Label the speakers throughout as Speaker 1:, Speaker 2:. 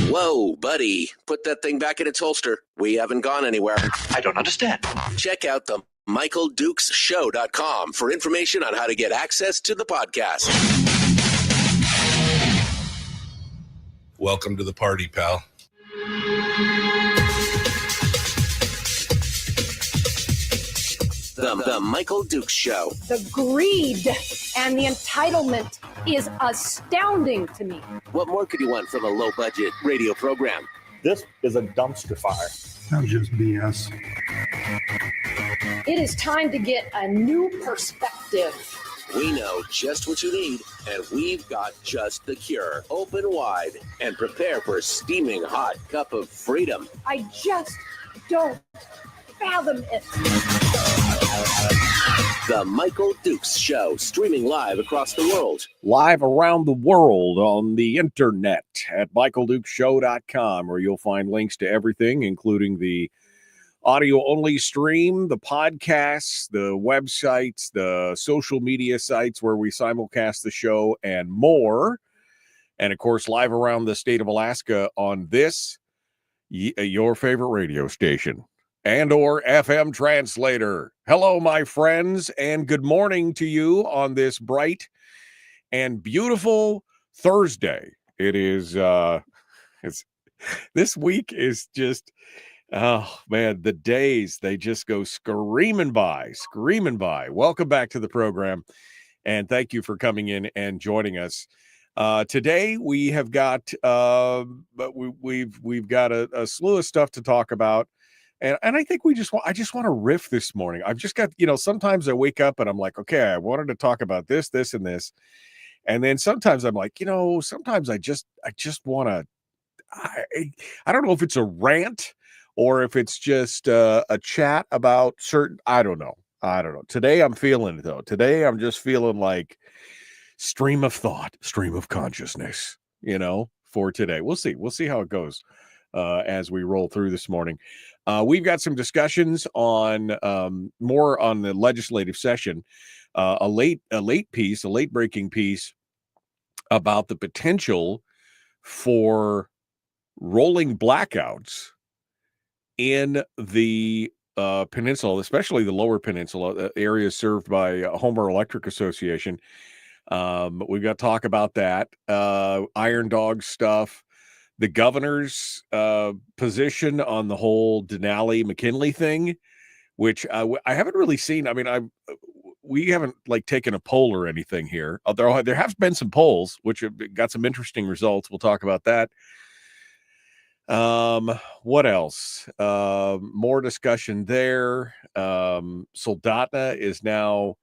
Speaker 1: Whoa, buddy. Put that thing back in its holster. We haven't gone anywhere.
Speaker 2: I don't understand.
Speaker 1: Check out the MichaelDukesShow.com for information on how to get access to the podcast.
Speaker 3: Welcome to the party, pal.
Speaker 1: The Michael Dukes Show.
Speaker 4: The greed and the entitlement is astounding to me.
Speaker 1: What more could you want from a low-budget radio program?
Speaker 5: This is a dumpster fire.
Speaker 6: That's just BS.
Speaker 4: It is time to get a new perspective.
Speaker 1: We know just what you need, and we've got just the cure. Open wide and prepare for a steaming hot cup of freedom.
Speaker 4: I just don't fathom it.
Speaker 1: The Michael Dukes Show, streaming live across the world.
Speaker 7: Live around the world on the internet at MichaelDukesShow.com, where you'll find links to everything, including the audio-only stream, the podcasts, the websites, the social media sites where we simulcast the show, and more. And, of course, live around the state of Alaska on this, your favorite radio station and or FM translator. Hello, my friends, and good morning to you on this bright and beautiful Thursday. It is, this week is just, oh man, the days, they just go screaming by. Welcome back to the program, and thank you for coming in and joining us. Today we have got, we've got a slew of stuff to talk about. And I think I just want to riff this morning. I've just got, sometimes I wake up and I'm like, okay, I wanted to talk about this, and this. And then sometimes I'm like, sometimes I just want to, I don't know if it's a rant or if it's just a chat about certain, I don't know. Today I'm feeling it though. Today I'm just feeling like stream of thought, stream of consciousness, for today. We'll see how it goes as we roll through this morning. We've got some discussions on more on the legislative session, a late breaking piece about the potential for rolling blackouts in the peninsula, especially the lower peninsula areas served by Homer Electric Association. We've got to talk about that, Iron Dog stuff. The governor's position on the whole Denali-McKinley thing, which I haven't really seen. I mean, we haven't taken a poll or anything here. There have been some polls, which have got some interesting results. We'll talk about that. What else? More discussion there. Soldotna is now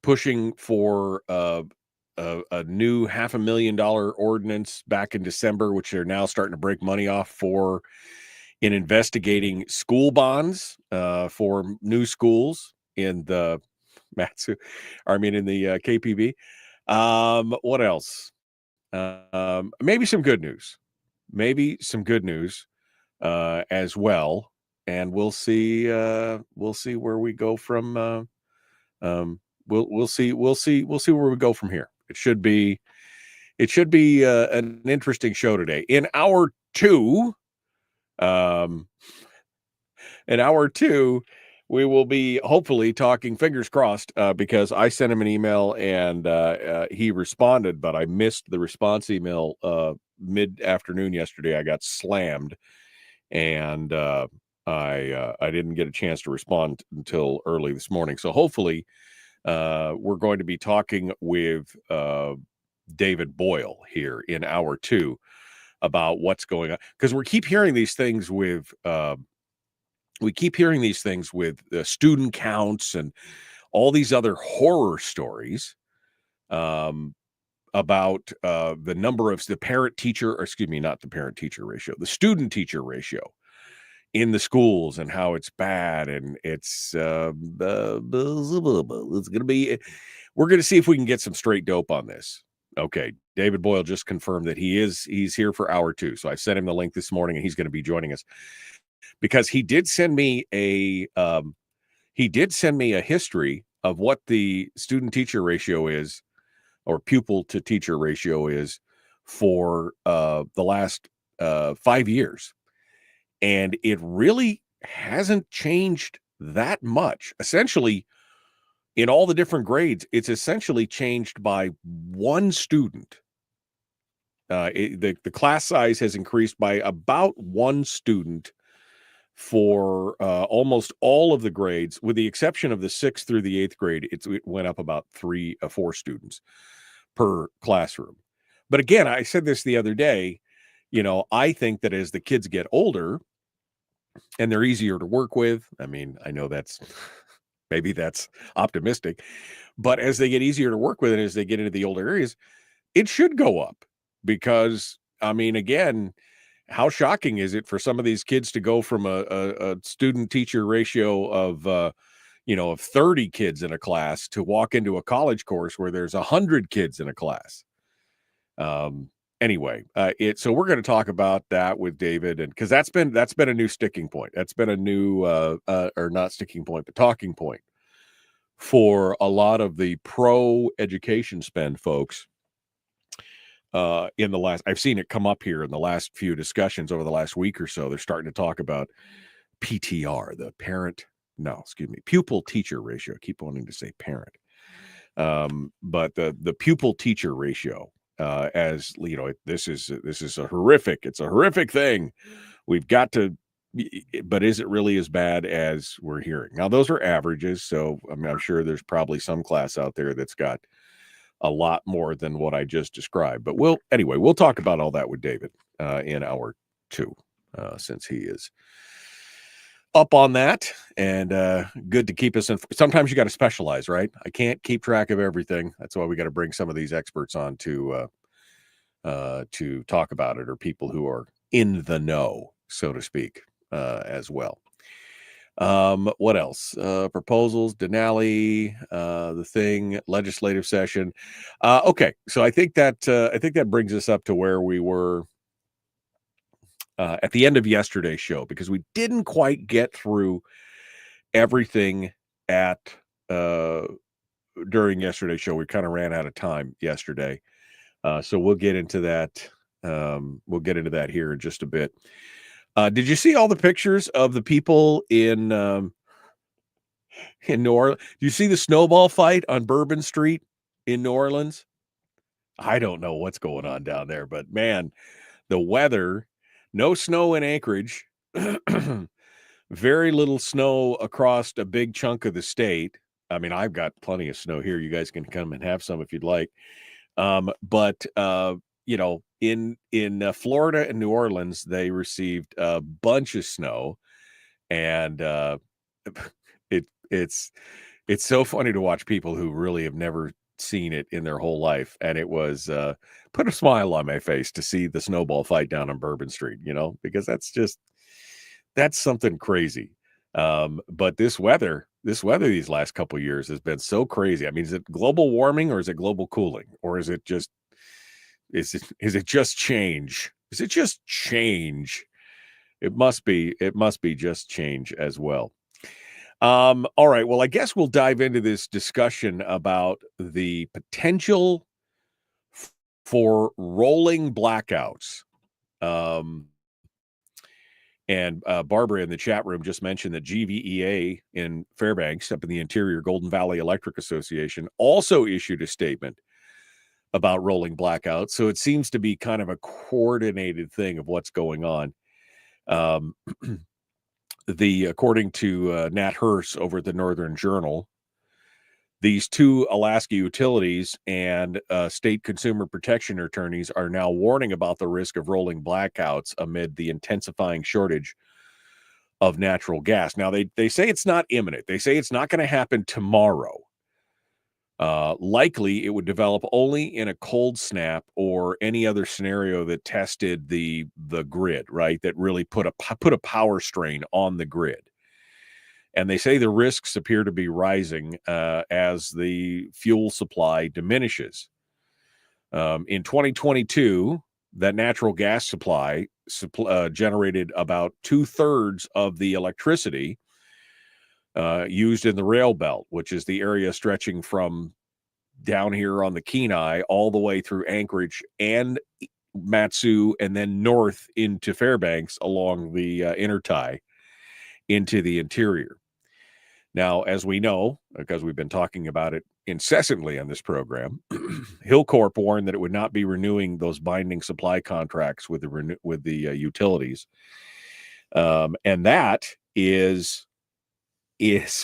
Speaker 7: pushing for a new $500,000 ordinance back in December, which they're now starting to break money off for in investigating school bonds for new schools in the KPB. What else? Maybe some good news. As well, and we'll see where we go from. We'll see where we go from here. It should be an interesting show today. In hour two, we will be hopefully talking, fingers crossed, because I sent him an email and he responded, but I missed the response email mid-afternoon yesterday. I got slammed, and I didn't get a chance to respond until early this morning. So hopefully we're going to be talking with David Boyle here in hour two about what's going on, because we keep hearing these things with student counts and all these other horror stories about the number of the student teacher ratio in the schools and how it's bad. And we're going to see if we can get some straight dope on this. Okay. David Boyle just confirmed that he's here for hour two. So I sent him the link this morning and he's going to be joining us, because he did send me a history of what the student teacher ratio is, or pupil to teacher ratio is, for the last 5 years. And it really hasn't changed that much. Essentially, in all the different grades, it's essentially changed by one student. The class size has increased by about one student for almost all of the grades, with the exception of the 6th through the 8th grade. It went up about 3 or 4 students per classroom. But again, I said this the other day, I think that as the kids get older and they're easier to work with, I mean, I know maybe that's optimistic, but as they get easier to work with and as they get into the older areas, it should go up. Because, I mean, again, how shocking is it for some of these kids to go from a student teacher ratio of 30 kids in a class to walk into a college course where there's 100 kids in a class? Anyway, so we're going to talk about that with David, and because that's been a new sticking point. That's been a new or not sticking point, but talking point for a lot of the pro education spend folks. I've seen it come up here in the last few discussions over the last week or so. They're starting to talk about PTR, pupil teacher ratio. I keep wanting to say parent. But the pupil teacher ratio, as you know, this is a horrific thing. We've got to, but is it really as bad as we're hearing? Now, those are averages. So I'm sure there's probably some class out there that's got a lot more than what I just described. But we'll talk about all that with David in hour two, since he is up on that, and good to keep us in. Sometimes you got to specialize, right? I can't keep track of everything. That's why we got to bring some of these experts on to talk about it, or people who are in the know, so to speak, as well. What else? Proposals, Denali, the thing, legislative session. Okay, so I think that brings us up to where we were at the end of yesterday's show, because we didn't quite get through everything during yesterday's show. We kind of ran out of time yesterday, so we'll get into that. We'll get into that here in just a bit. Did you see all the pictures of the people in New Orleans? Do you see the snowball fight on Bourbon Street in New Orleans? I don't know what's going on down there, but man, the weather, no snow in Anchorage, very little snow across a big chunk of the state. I mean, I've got plenty of snow here. You guys can come and have some if you'd like. But in Florida and New Orleans, they received a bunch of snow, and it's so funny to watch people who really have never seen it in their whole life, and it was put a smile on my face to see the snowball fight down on Bourbon Street, because that's something crazy. But this weather these last couple of years has been so crazy. I mean, is it global warming or is it global cooling, or is it just change? Is it just change? It must be just change as well. All right. Well, I guess we'll dive into this discussion about the potential for rolling blackouts. And Barbara in the chat room just mentioned that GVEA in Fairbanks, up in the interior, Golden Valley Electric Association, also issued a statement about rolling blackouts. So it seems to be kind of a coordinated thing of what's going on. According to Nat Hurst over at the Northern Journal, these two Alaska utilities and state consumer protection attorneys are now warning about the risk of rolling blackouts amid the intensifying shortage of natural gas. Now, they say it's not imminent. They say it's not going to happen tomorrow. Likely, it would develop only in a cold snap or any other scenario that tested the grid, right? That really put a power strain on the grid. And they say the risks appear to be rising as the fuel supply diminishes. In 2022, that natural gas supply generated about 2/3 of the electricity used in the rail belt, which is the area stretching from down here on the Kenai all the way through Anchorage and Matsu, and then north into Fairbanks along the intertie into the interior. Now, as we know, because we've been talking about it incessantly on this program, Hillcorp warned that it would not be renewing those binding supply contracts with the utilities, and that is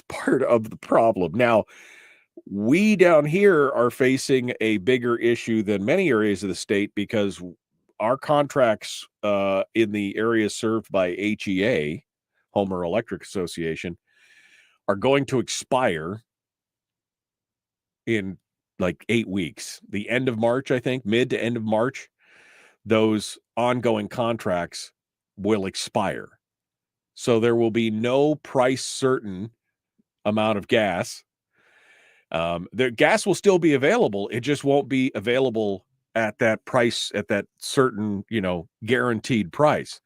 Speaker 7: part of the problem. Now, we down here are facing a bigger issue than many areas of the state because our contracts in the areas served by HEA, Homer Electric Association, are going to expire in like 8 weeks. The end of March, I think, mid to end of March, those ongoing contracts will expire. So there will be no price certain amount of gas. The gas will still be available. It just won't be available at that price, at that certain, guaranteed price.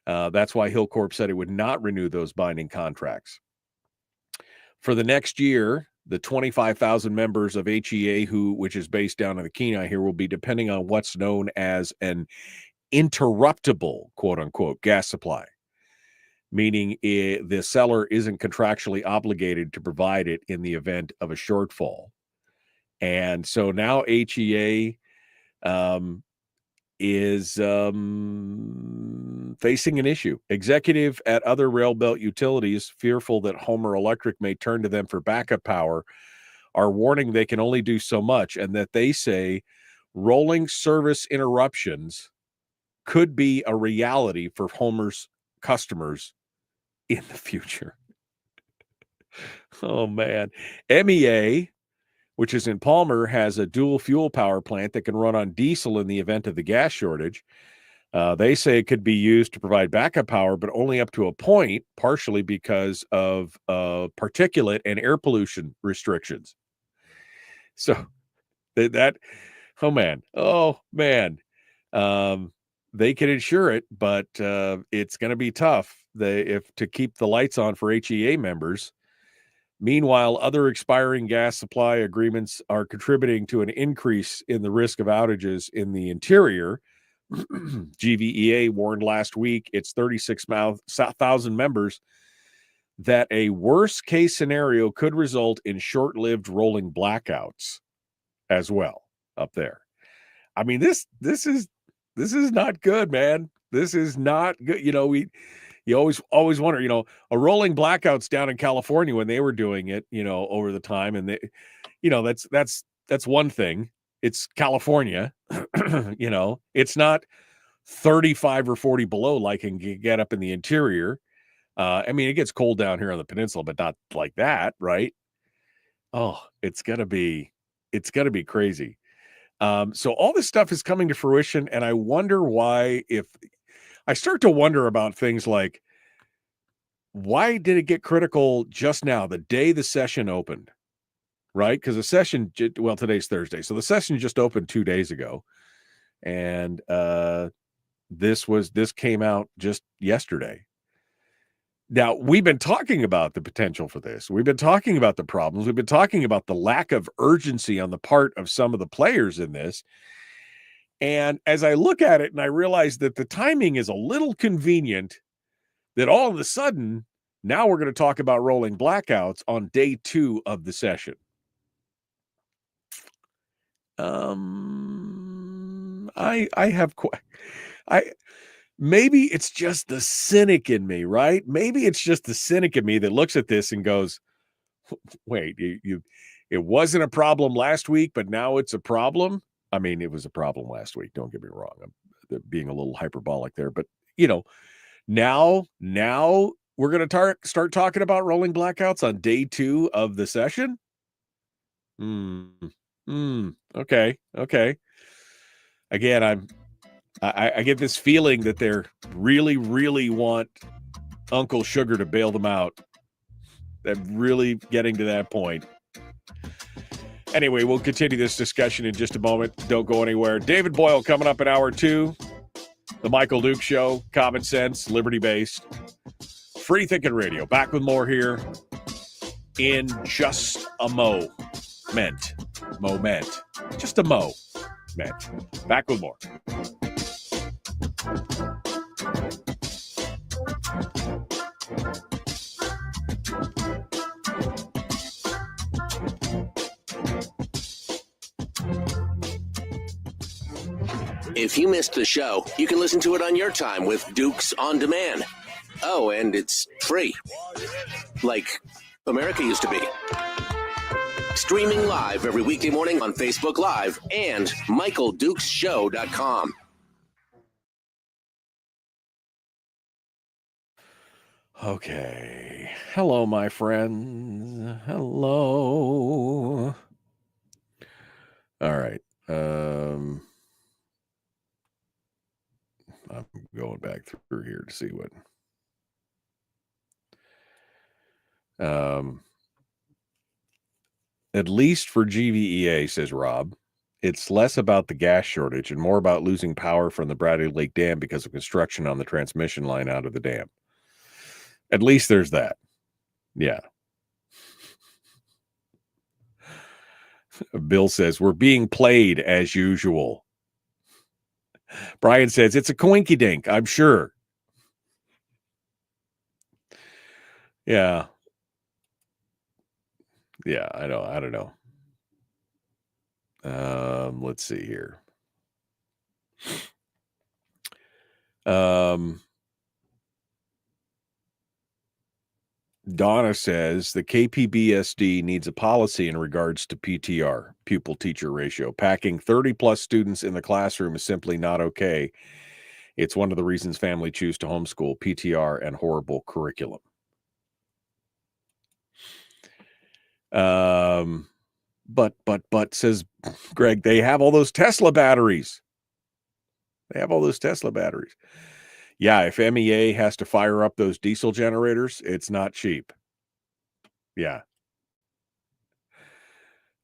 Speaker 7: That's why Hillcorp said it would not renew those binding contracts. For the next year, the 25,000 members of HEA, which is based down in the Kenai here, will be depending on what's known as an interruptible, quote unquote, gas supply, meaning the seller isn't contractually obligated to provide it in the event of a shortfall. And so now HEA is facing an issue. Executive at other rail belt utilities, fearful that Homer Electric may turn to them for backup power, are warning they can only do so much, and that they say rolling service interruptions could be a reality for Homer's customers in the future. Oh, man. MEA, which is in Palmer, has a dual fuel power plant that can run on diesel in the event of the gas shortage. They say it could be used to provide backup power, but only up to a point, partially because of particulate and air pollution restrictions. So oh man, they can insure it, but it's going to be tough to keep the lights on for HEA members. Meanwhile, other expiring gas supply agreements are contributing to an increase in the risk of outages in the interior. GVEA warned last week its 36,000 members that a worst case scenario could result in short-lived rolling blackouts as well up there. I mean, this is not good, man. This is not good. You always wonder, a rolling blackouts down in California when they were doing it, over the time, and that's one thing. It's California, it's not 35 or 40 below like it can get up in the interior. I mean, it gets cold down here on the peninsula, but not like that, right? Oh, it's gonna be It's going to be crazy. So all this stuff is coming to fruition, and I wonder why. If I start to wonder about things like, why did it get critical just now, the day the session opened, right? Because the session, well, today's Thursday, so the session just opened 2 days ago, and this came out just yesterday. Now, we've been talking about the potential for this. We've been talking about the problems. We've been talking about the lack of urgency on the part of some of the players in this. And as I look at it and I realize that the timing is a little convenient, that all of a sudden, now we're going to talk about rolling blackouts on day 2 of the session. Maybe it's just the cynic in me, right? Maybe it's just the cynic in me that looks at this and goes, wait, it wasn't a problem last week, but now it's a problem. I mean, it was a problem last week. Don't get me wrong. I'm being a little hyperbolic there, but now we're going to start talking about rolling blackouts on day 2 of the session. Okay. Again, I get this feeling that they're really, really want Uncle Sugar to bail them out. They're really getting to that point. Anyway, we'll continue this discussion in just a moment. Don't go anywhere. David Boyle coming up in hour 2. The Michael Duke Show, common sense, liberty-based, free thinking radio. Back with more here in just a moment. Just a moment. Back with more.
Speaker 1: If you missed the show, you can listen to it on your time with Dukes On Demand. Oh, and it's free. Like America used to be. Streaming live every weekday morning on Facebook Live and MichaelDukesShow.com.
Speaker 7: Okay. Hello, my friends. Hello. All right. I'm going back through here to see what. At least for GVEA, says Rob, it's less about the gas shortage and more about losing power from the Bradley Lake Dam because of construction on the transmission line out of the dam. At least there's that. Yeah. Bill says, we're being played as usual. Brian says, it's a coinky-dink, I'm sure. Yeah. Yeah, I don't know. Let's see here. Donna says the KPBSD needs a policy in regards to PTR, pupil teacher ratio. Packing 30 plus students in the classroom is simply not okay. It's one of the reasons families choose to homeschool, PTR and horrible curriculum. But says Greg, they have all those Tesla batteries. Yeah, if MEA has to fire up those diesel generators, it's not cheap. Yeah.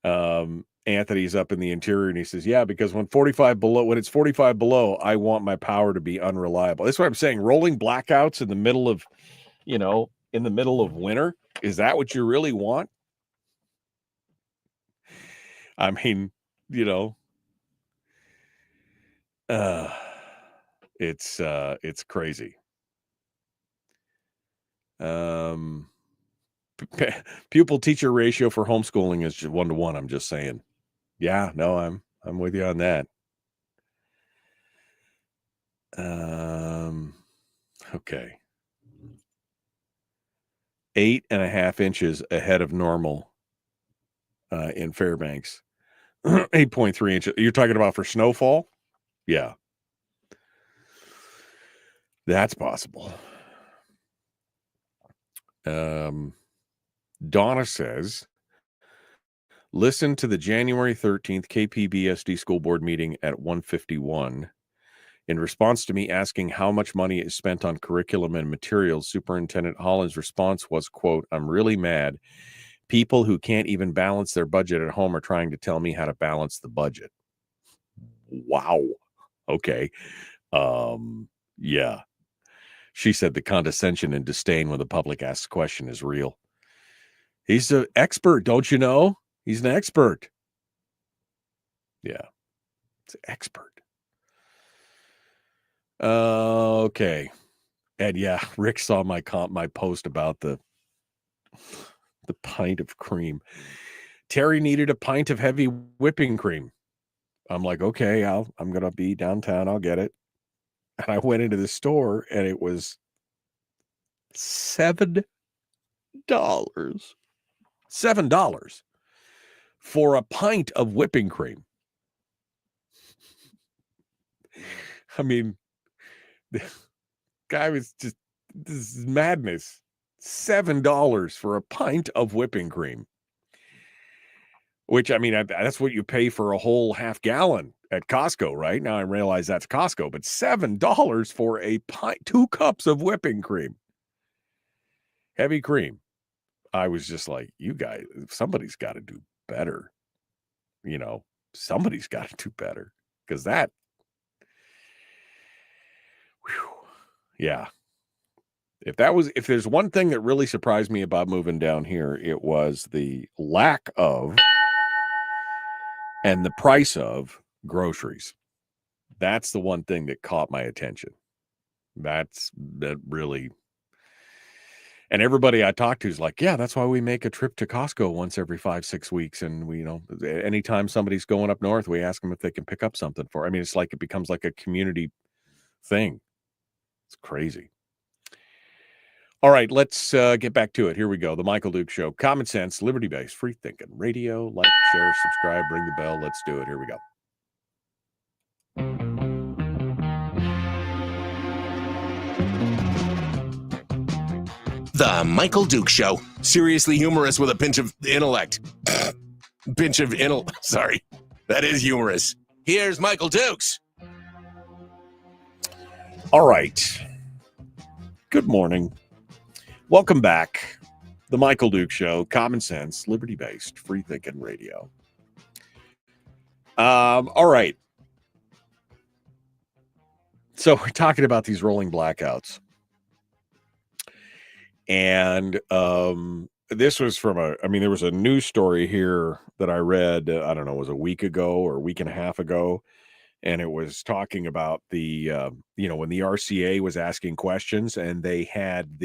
Speaker 7: Anthony's up in the interior and he says, yeah, because when it's 45 below, I want my power to be unreliable. That's what I'm saying. Rolling blackouts in the middle of, winter. Is that what you really want? I mean, it's crazy. Pupil teacher ratio for homeschooling is just 1-to-1. I'm just saying. Yeah, no, I'm with you on that. Okay. 8.5 inches ahead of normal in Fairbanks. 8.3 inches. You're talking about for snowfall? Yeah. That's possible. Donna says, Listen to the January 13th KPBSD school board meeting at 1:51. In response to me asking how much money is spent on curriculum and materials, Superintendent Holland's response was, quote, "I'm really mad. People who can't even balance their budget at home are trying to tell me how to balance the budget." Wow. Okay. Yeah. She said the condescension and disdain when the public asks a question is real. He's an expert, don't you know? He's an expert. Yeah. It's an expert. Okay. And yeah, Rick saw my post about the pint of cream. Terry needed a pint of heavy whipping cream. I'm like, okay, I'm gonna be downtown. I'll get it. And I went into the store, and it was $7. $7 for a pint of whipping cream. I mean, the guy was just, this is madness. $7 for a pint of whipping cream. Which, I mean, that's what you pay for a whole half gallon at Costco, right? Now I realize that's Costco, but $7 for a pint, 2 cups of whipping cream. Heavy cream. I was just like, you guys, somebody's got to do better. You know, somebody's got to do better. Because that, whew, yeah. If there's one thing that really surprised me about moving down here, it was the lack of and the price of groceries. That's the one thing that caught my attention. That really, and everybody I talked to is like, yeah, that's why we make a trip to Costco once every 5-6 weeks. And we, anytime somebody's going up north, we ask them if they can pick up something for, I mean, it's like, it becomes like a community thing. It's crazy. All right, let's get back to it. Here we go. The Michael Duke Show. Common sense, liberty-based, free thinking radio. Like, share, subscribe, ring the bell. Let's do it. Here we go.
Speaker 1: The Michael Duke Show. Seriously humorous with a pinch of intellect. Sorry. That is humorous. Here's Michael Dukes.
Speaker 7: All right. Good morning. Welcome back. The Michael Duke Show. Common sense, liberty-based, free thinking radio. All right. So we're talking about these rolling blackouts. And this was from there was a news story here that I read, I don't know, it was a week ago or a week and a half ago. And it was talking about the, when the RCA was asking questions, and they had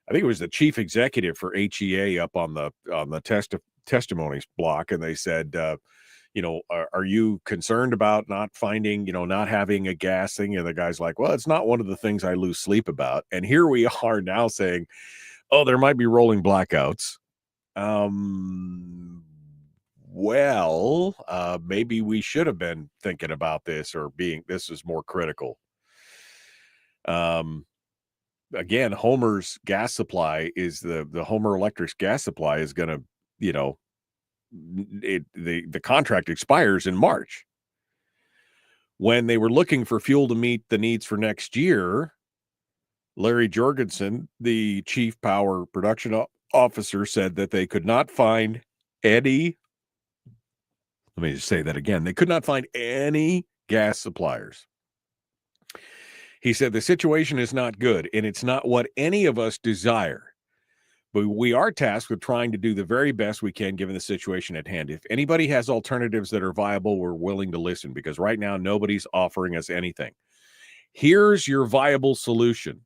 Speaker 7: I think it was the chief executive for HEA up on the testimonies block. And they said, are you concerned about not finding, not having a gas thing? And the guy's like, well, it's not one of the things I lose sleep about. And here we are now saying, oh, there might be rolling blackouts. Maybe we should have been thinking about this, or this is more critical. Again, Homer's gas supply is the Homer Electric's gas supply is going to, the contract expires in March. When they were looking for fuel to meet the needs for next year, Larry Jorgensen, the chief power production officer, said that they could not find any. Let me just say that again. They could not find any gas suppliers. He said the situation is not good, and it's not what any of us desire. But we are tasked with trying to do the very best we can given the situation at hand. If anybody has alternatives that are viable, we're willing to listen, because right now nobody's offering us anything. Here's your viable solution.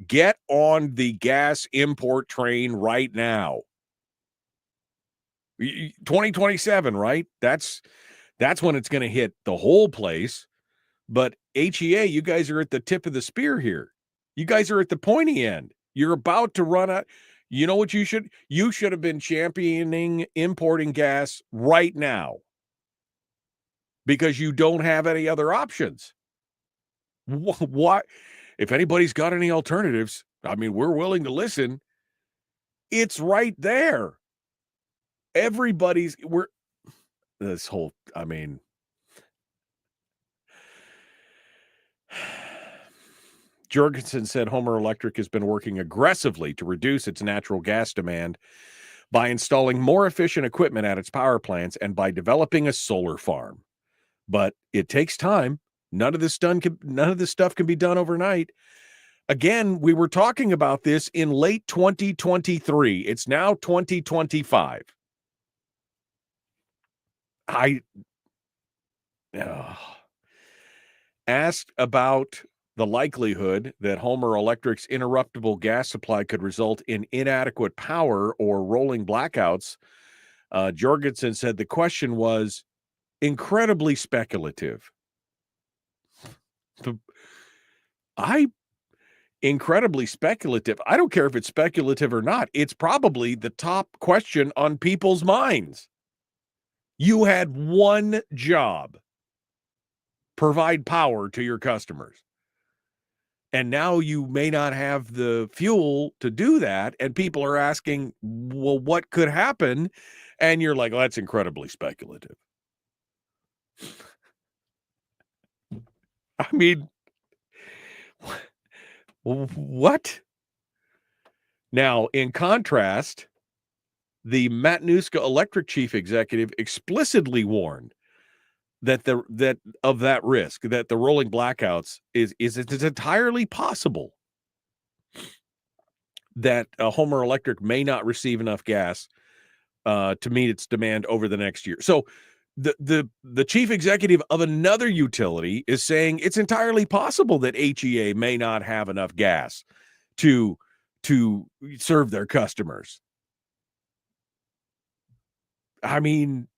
Speaker 7: Get on the gas import train right now. 2027, right? That's when it's going to hit the whole place. But HEA, you guys are at the tip of the spear here. You guys are at the pointy end. You're about to run out. You know what you should have been championing importing gas right now, because you don't have any other options. What? If anybody's got any alternatives, I mean, we're willing to listen. It's right there. this whole, I mean, Jorgensen said Homer Electric has been working aggressively to reduce its natural gas demand by installing more efficient equipment at its power plants and by developing a solar farm. But it takes time. None of this stuff can be done overnight. Again, we were talking about this in late 2023. It's now 2025. Asked about the likelihood that Homer Electric's interruptible gas supply could result in inadequate power or rolling blackouts, Jorgensen said the question was incredibly speculative. Incredibly speculative. I don't care if it's speculative or not. It's probably the top question on people's minds. You had one job: provide power to your customers. And now you may not have the fuel to do that. And people are asking, well, what could happen? And you're like, well, that's incredibly speculative. I mean, what? Now, in contrast, the Matanuska Electric chief executive explicitly warned that that risk, that the rolling blackouts is entirely possible that Homer Electric may not receive enough gas to meet its demand over the next year. So the chief executive of another utility is saying it's entirely possible that HEA may not have enough gas to serve their customers. I mean,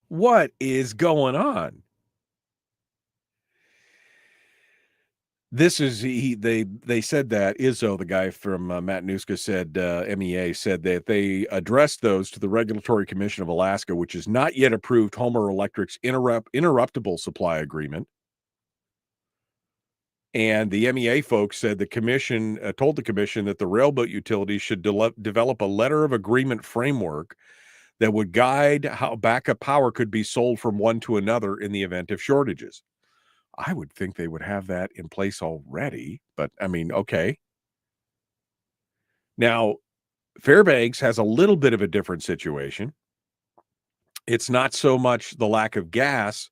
Speaker 7: what is going on? This is they said that Izzo, the guy from Matanuska, said MEA said that they addressed those to the Regulatory Commission of Alaska, which has not yet approved Homer Electric's interruptible supply agreement. And the MEA folks said the commission told the commission that the railboat utilities should develop a letter of agreement framework that would guide how backup power could be sold from one to another in the event of shortages. I would think they would have that in place already, but I mean, okay. Now, Fairbanks has a little bit of a different situation. It's not so much the lack of gas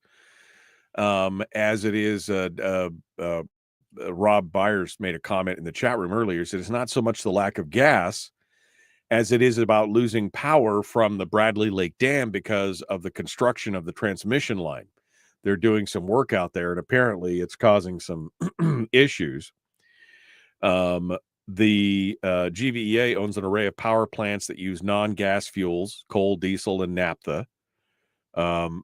Speaker 7: as it is Rob Byers made a comment in the chat room earlier. Said it's not so much the lack of gas as it is about losing power from the Bradley Lake Dam because of the construction of the transmission line. They're doing some work out there, and apparently it's causing some issues. The GVEA owns an array of power plants that use non-gas fuels, coal, diesel, and naphtha.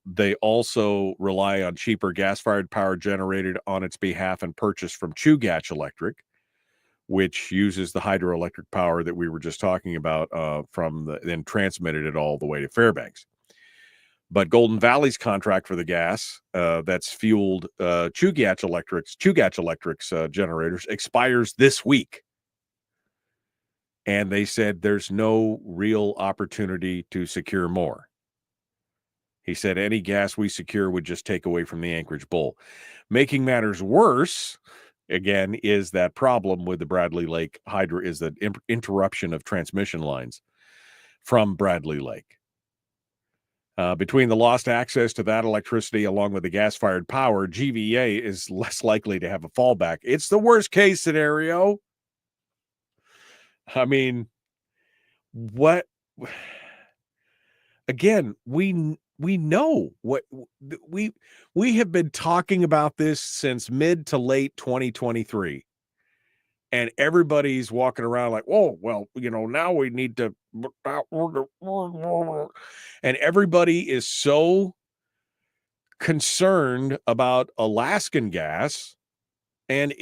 Speaker 7: They also rely on cheaper gas-fired power generated on its behalf and purchased from Chugach Electric, which uses the hydroelectric power that we were just talking about then transmitted it all the way to Fairbanks. But Golden Valley's contract for the gas that's fueled Chugach Electric's generators expires this week. And they said there's no real opportunity to secure more. He said any gas we secure would just take away from the Anchorage Bull. Making matters worse, again, is that problem with the Bradley Lake Hydro is the interruption of transmission lines from Bradley Lake. Between the lost access to that electricity along with the gas-fired power, GVA is less likely to have a fallback. It's the worst-case scenario. I mean, what? Again, we know what we have been talking about this since mid to late 2023. And everybody's walking around like, oh, well, now we need to. And everybody is so concerned about Alaskan gas. And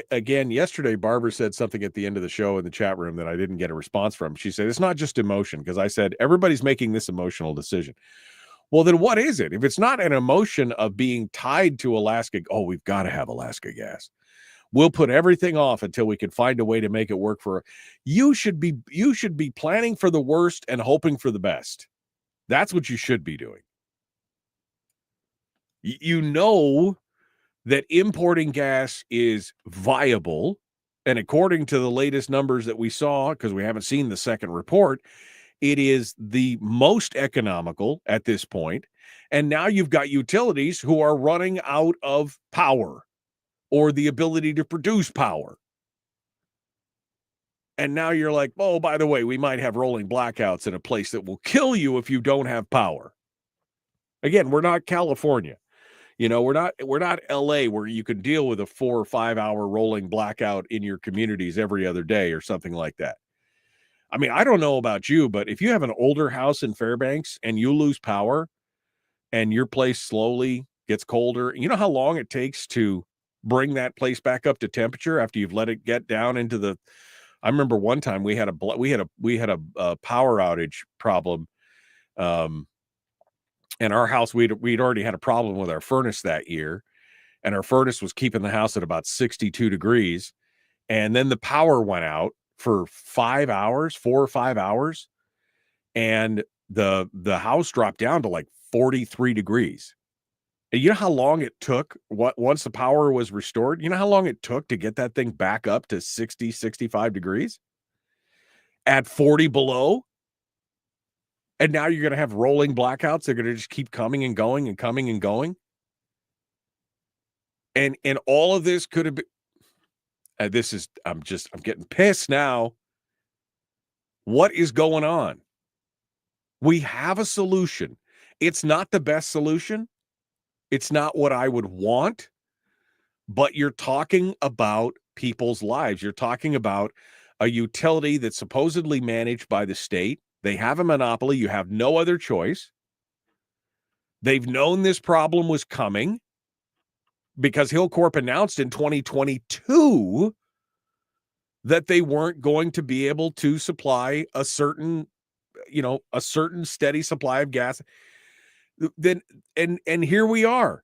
Speaker 7: again, yesterday, Barbara said something at the end of the show in the chat room that I didn't get a response from. She said, it's not just emotion, because I said, everybody's making this emotional decision. Well, then what is it? If it's not an emotion of being tied to Alaska, oh, we've got to have Alaska gas. We'll put everything off until we can find a way to make it work for. You should be planning for the worst and hoping for the best. That's what you should be doing. You know that importing gas is viable, and according to the latest numbers that we saw, because we haven't seen the second report, it is the most economical at this point. And now you've got utilities who are running out of power or the ability to produce power. And now you're like, oh, by the way, we might have rolling blackouts in a place that will kill you if you don't have power. Again, we're not California. You know, we're not LA where you can deal with a 4 or 5 hour rolling blackout in your communities every other day or something like that. I mean, I don't know about you, but if you have an older house in Fairbanks and you lose power and your place slowly gets colder, you know how long it takes to bring that place back up to temperature after you've let it get down into the. I remember one time we had a power outage problem, and our house we'd already had a problem with our furnace that year, and our furnace was keeping the house at about 62 degrees, and then the power went out for 4 or 5 hours, and the house dropped down to like 43 degrees. And you know how long it took once the power was restored? You know how long it took to get that thing back up to 60, 65 degrees at 40 below? And now you're going to have rolling blackouts. They're going to just keep coming and going and coming and going. And all of this could have been, I'm getting pissed now. What is going on? We have a solution. It's not the best solution. It's not what I would want, but you're talking about people's lives. You're talking about a utility that's supposedly managed by the state. They have a monopoly. You have no other choice. They've known this problem was coming because Hillcorp announced in 2022 that they weren't going to be able to supply a certain steady supply of gas. Then and here we are,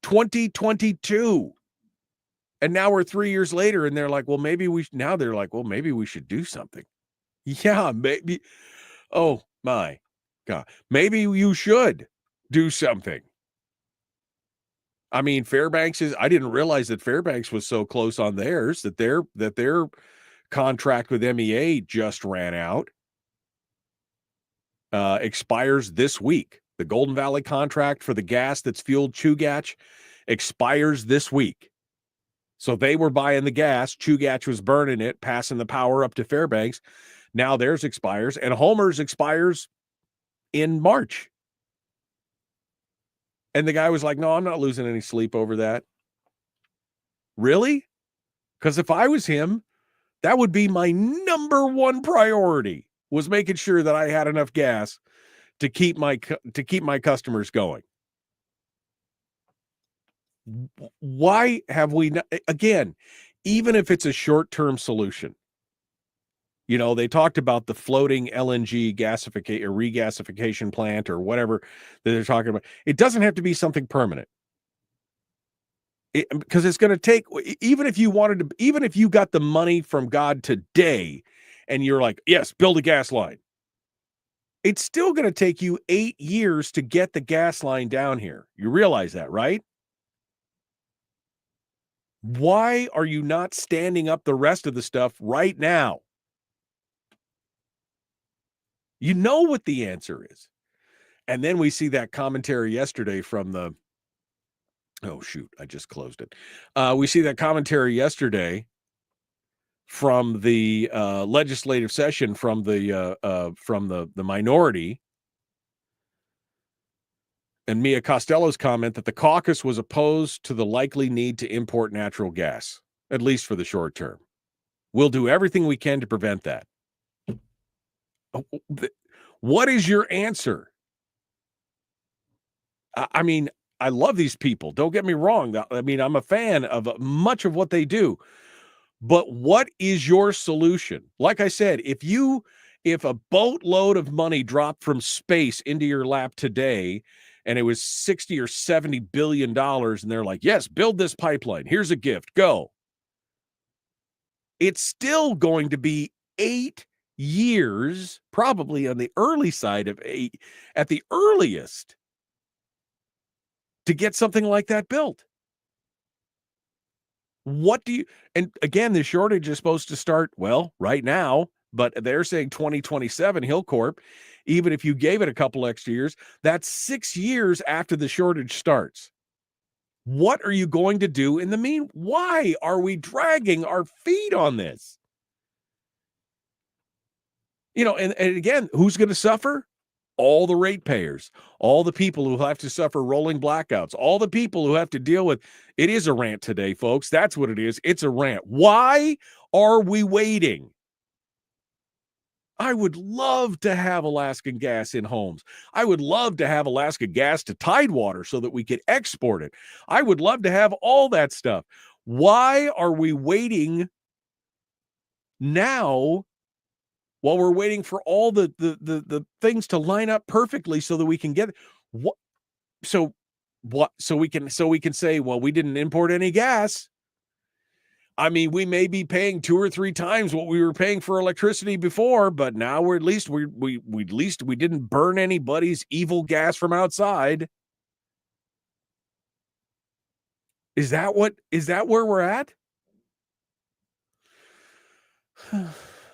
Speaker 7: 2022. And now we're 3 years later and they're like, well, maybe we should do something. Yeah, maybe. Oh my God. Maybe you should do something. I mean, I didn't realize that Fairbanks was so close on theirs, that their contract with MEA just ran out. Expires this week. The Golden Valley contract for the gas that's fueled Chugach expires this week. So they were buying the gas. Chugach was burning it, passing the power up to Fairbanks. Now theirs expires, and Homer's expires in March. And the guy was like, no, I'm not losing any sleep over that. Really? Because if I was him, that would be my number one priority, was making sure that I had enough gas to keep my customers going. Why have we not, again, even if it's a short-term solution? You know, they talked about the floating LNG gasification or regasification plant or whatever that they're talking about. It doesn't have to be something permanent. Because it's going to take, even if you got the money from God today and you're like, yes, build a gas line, it's still going to take you 8 years to get the gas line down here. You realize that, right? Why are you not standing up the rest of the stuff right now? You know what the answer is. And then we see that commentary yesterday from the, oh shoot, I just closed it. We see that commentary yesterday from the legislative session from the minority, and Mia Costello's comment that the caucus was opposed to the likely need to import natural gas, at least for the short term. We'll do everything we can to prevent that. What is your answer? I mean, I love these people. Don't get me wrong. I mean, I'm a fan of much of what they do. But what is your solution? Like I said, if a boatload of money dropped from space into your lap today and it was 60 or 70 billion dollars and they're like, yes, build this pipeline. Here's a gift. Go. it's still going to be 8 years, probably on the early side of 8 at the earliest, to get something like that built. What do you, and again, the shortage is supposed to start, well, right now, but they're saying 2027 Hillcorp, even if you gave it a couple extra years, that's 6 years after the shortage starts. What are you going to do in the mean? Why are we dragging our feet on this? You know, and again, who's going to suffer? All the ratepayers, all the people who have to suffer rolling blackouts, all the people who have to deal with, it is a rant today, folks. That's what it is. It's a rant. Why are we waiting? I would love to have Alaskan gas in homes. I would love to have Alaska gas to Tidewater so that we could export it. I would love to have all that stuff. Why are we waiting now while we're waiting for all the things to line up perfectly so that we can get what? So we can say, well, we didn't import any gas. I mean, we may be paying 2 or 3 times what we were paying for electricity before, but now we're at least we didn't burn anybody's evil gas from outside. Is that where we're at?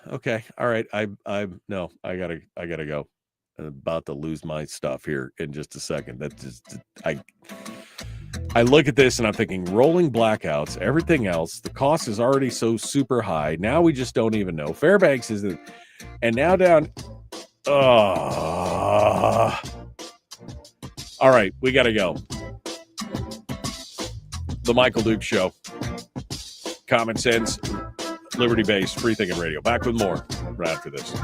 Speaker 7: Okay. All right. I gotta go. I'm about to lose my stuff here in just a second. That just I look at this and I'm thinking rolling blackouts, everything else, the cost is already so super high. Now we just don't even know. Fairbanks isn't, and now down. All right, we gotta go. The Michael Duke Show. Common sense, liberty-based, free thinking radio. Back with more right after this.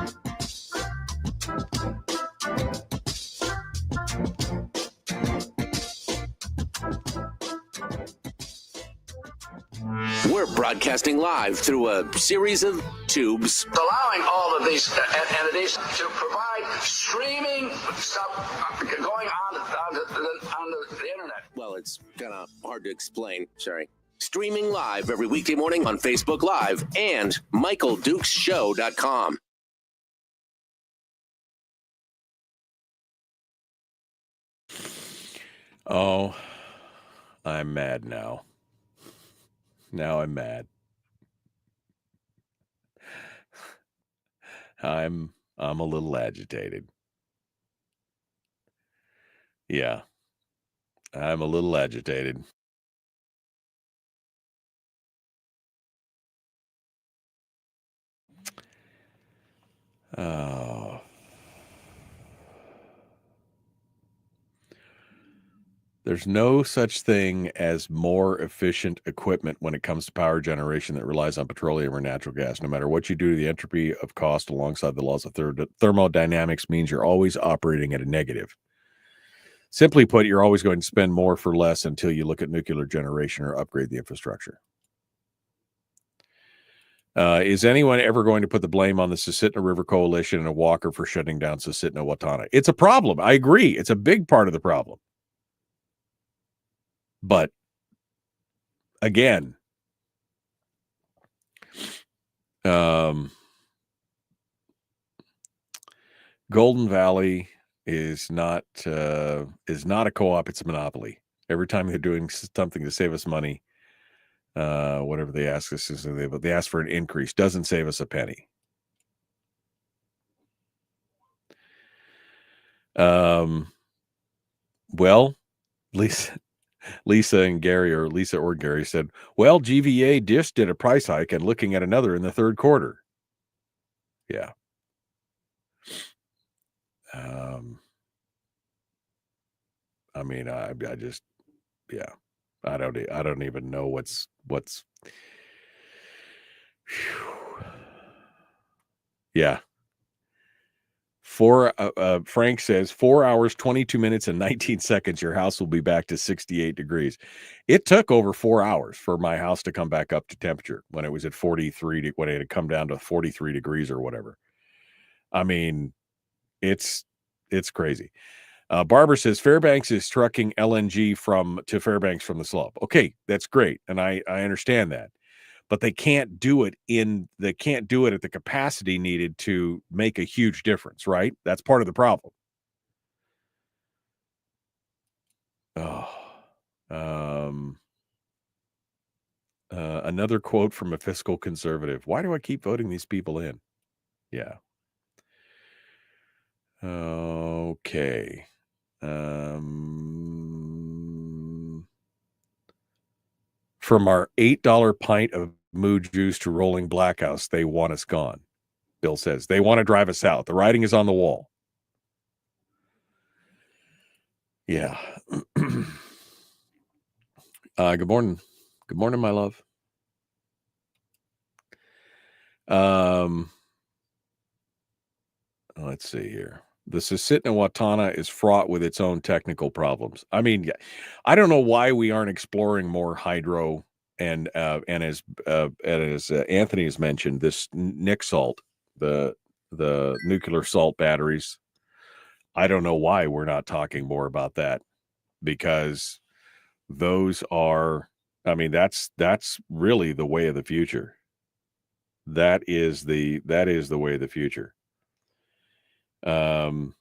Speaker 1: We're broadcasting live through a series of tubes.
Speaker 2: Allowing all of these entities to provide streaming stuff going on the internet.
Speaker 1: Well, it's kind of hard to explain. Sorry. Streaming live every weekday morning on Facebook Live and MichaelDukesShow.com.
Speaker 7: Oh, I'm mad now. Now I'm mad. I'm a little agitated. Yeah. I'm a little agitated. Oh. There's no such thing as more efficient equipment when it comes to power generation that relies on petroleum or natural gas. No matter what you do, the entropy of cost alongside the laws of thermodynamics means you're always operating at a negative. Simply put, you're always going to spend more for less until you look at nuclear generation or upgrade the infrastructure. Is anyone ever going to put the blame on the Susitna River Coalition and a Walker for shutting down Susitna-Watana? It's a problem. I agree. It's a big part of the problem. But again, Golden Valley is not a co-op, it's a monopoly. Every time they're doing something to save us money, whatever they ask us, they ask for an increase, doesn't save us a penny. Well, Lisa and Gary, or Lisa or Gary, said, well, GVA Dish did a price hike and looking at another in the third quarter. Yeah. I mean, I just, yeah, I don't even know what's yeah. Frank says 4 hours, 22 minutes and 19 seconds. Your house will be back to 68 degrees. It took over 4 hours for my house to come back up to temperature when it was at 43, when it had come down to 43 degrees or whatever. I mean, it's crazy. Barbara says Fairbanks is trucking LNG to Fairbanks from the slope. Okay, that's great. And I understand that. but they can't do it at the capacity needed to make a huge difference, right? That's part of the problem. Another quote from a fiscal conservative. Why do I keep voting these people in? Yeah. Okay. From our $8 pint of mood juice to rolling blackouts, they want us gone. Bill says they want to drive us out. The writing is on the wall. Yeah. Good morning. Good morning, my love. Let's see here. The Susitna-Watana is fraught with its own technical problems. I mean, I don't know why we aren't exploring more hydro and as Anthony has mentioned, this Nick salt, the nuclear salt batteries. I don't know why we're not talking more about that, because those are, I mean, that's really the way of the future. That is the way of the future. Fund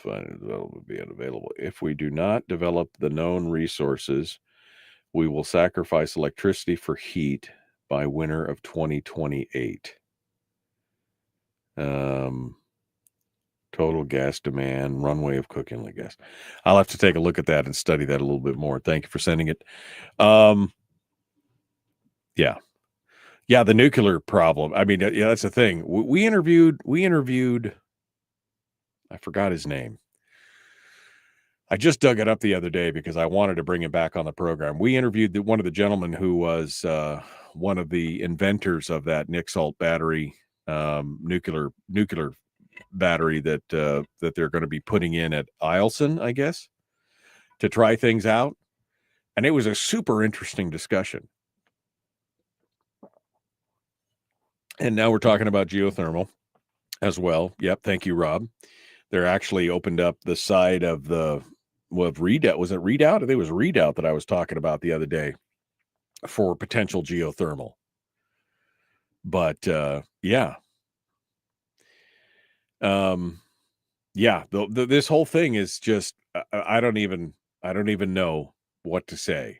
Speaker 7: development will be unavailable. If we do not develop the known resources, we will sacrifice electricity for heat by winter of 2028. Total gas demand, runway of cooking, I guess. I'll have to take a look at that and study that a little bit more. Thank you for sending it. Yeah, the nuclear problem. I mean, yeah, that's the thing. We interviewed, I forgot his name. I just dug it up the other day because I wanted to bring him back on the program. We interviewed one of the gentlemen who was one of the inventors of that Nick salt battery, nuclear battery that they're going to be putting in at Eielson, I guess, to try things out. And it was a super interesting discussion. And now we're talking about geothermal as well. Yep. Thank you, Rob. They're actually opened up the side of Redoubt. Was it Redoubt? I think it was Redoubt that I was talking about the other day for potential geothermal. But yeah. This whole thing is just, I don't even know what to say.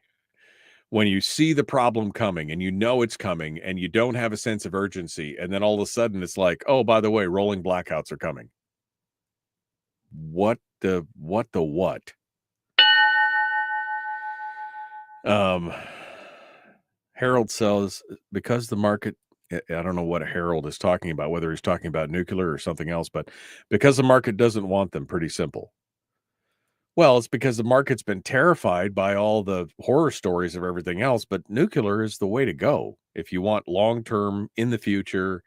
Speaker 7: When you see the problem coming and you know it's coming and you don't have a sense of urgency, and then all of a sudden it's like, oh, by the way, rolling blackouts are coming. What? Harold says, because the market, I don't know what Harold is talking about, whether he's talking about nuclear or something else, but because the market doesn't want them, pretty simple. Well, it's because the market's been terrified by all the horror stories of everything else, but nuclear is the way to go if you want long-term, in the future,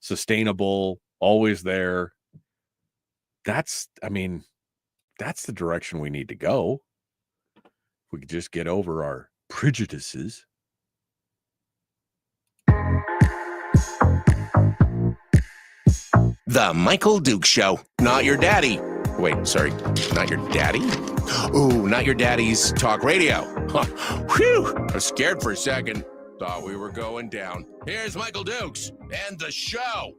Speaker 7: sustainable, always there. That's the direction we need to go. If we could just get over our prejudices.
Speaker 1: The Michael Duke Show. Not your daddy. Wait, sorry. Not your daddy? Ooh, not your daddy's talk radio. Huh. Whew. I was scared for a second. Thought we were going down. Here's Michael Dukes and the show.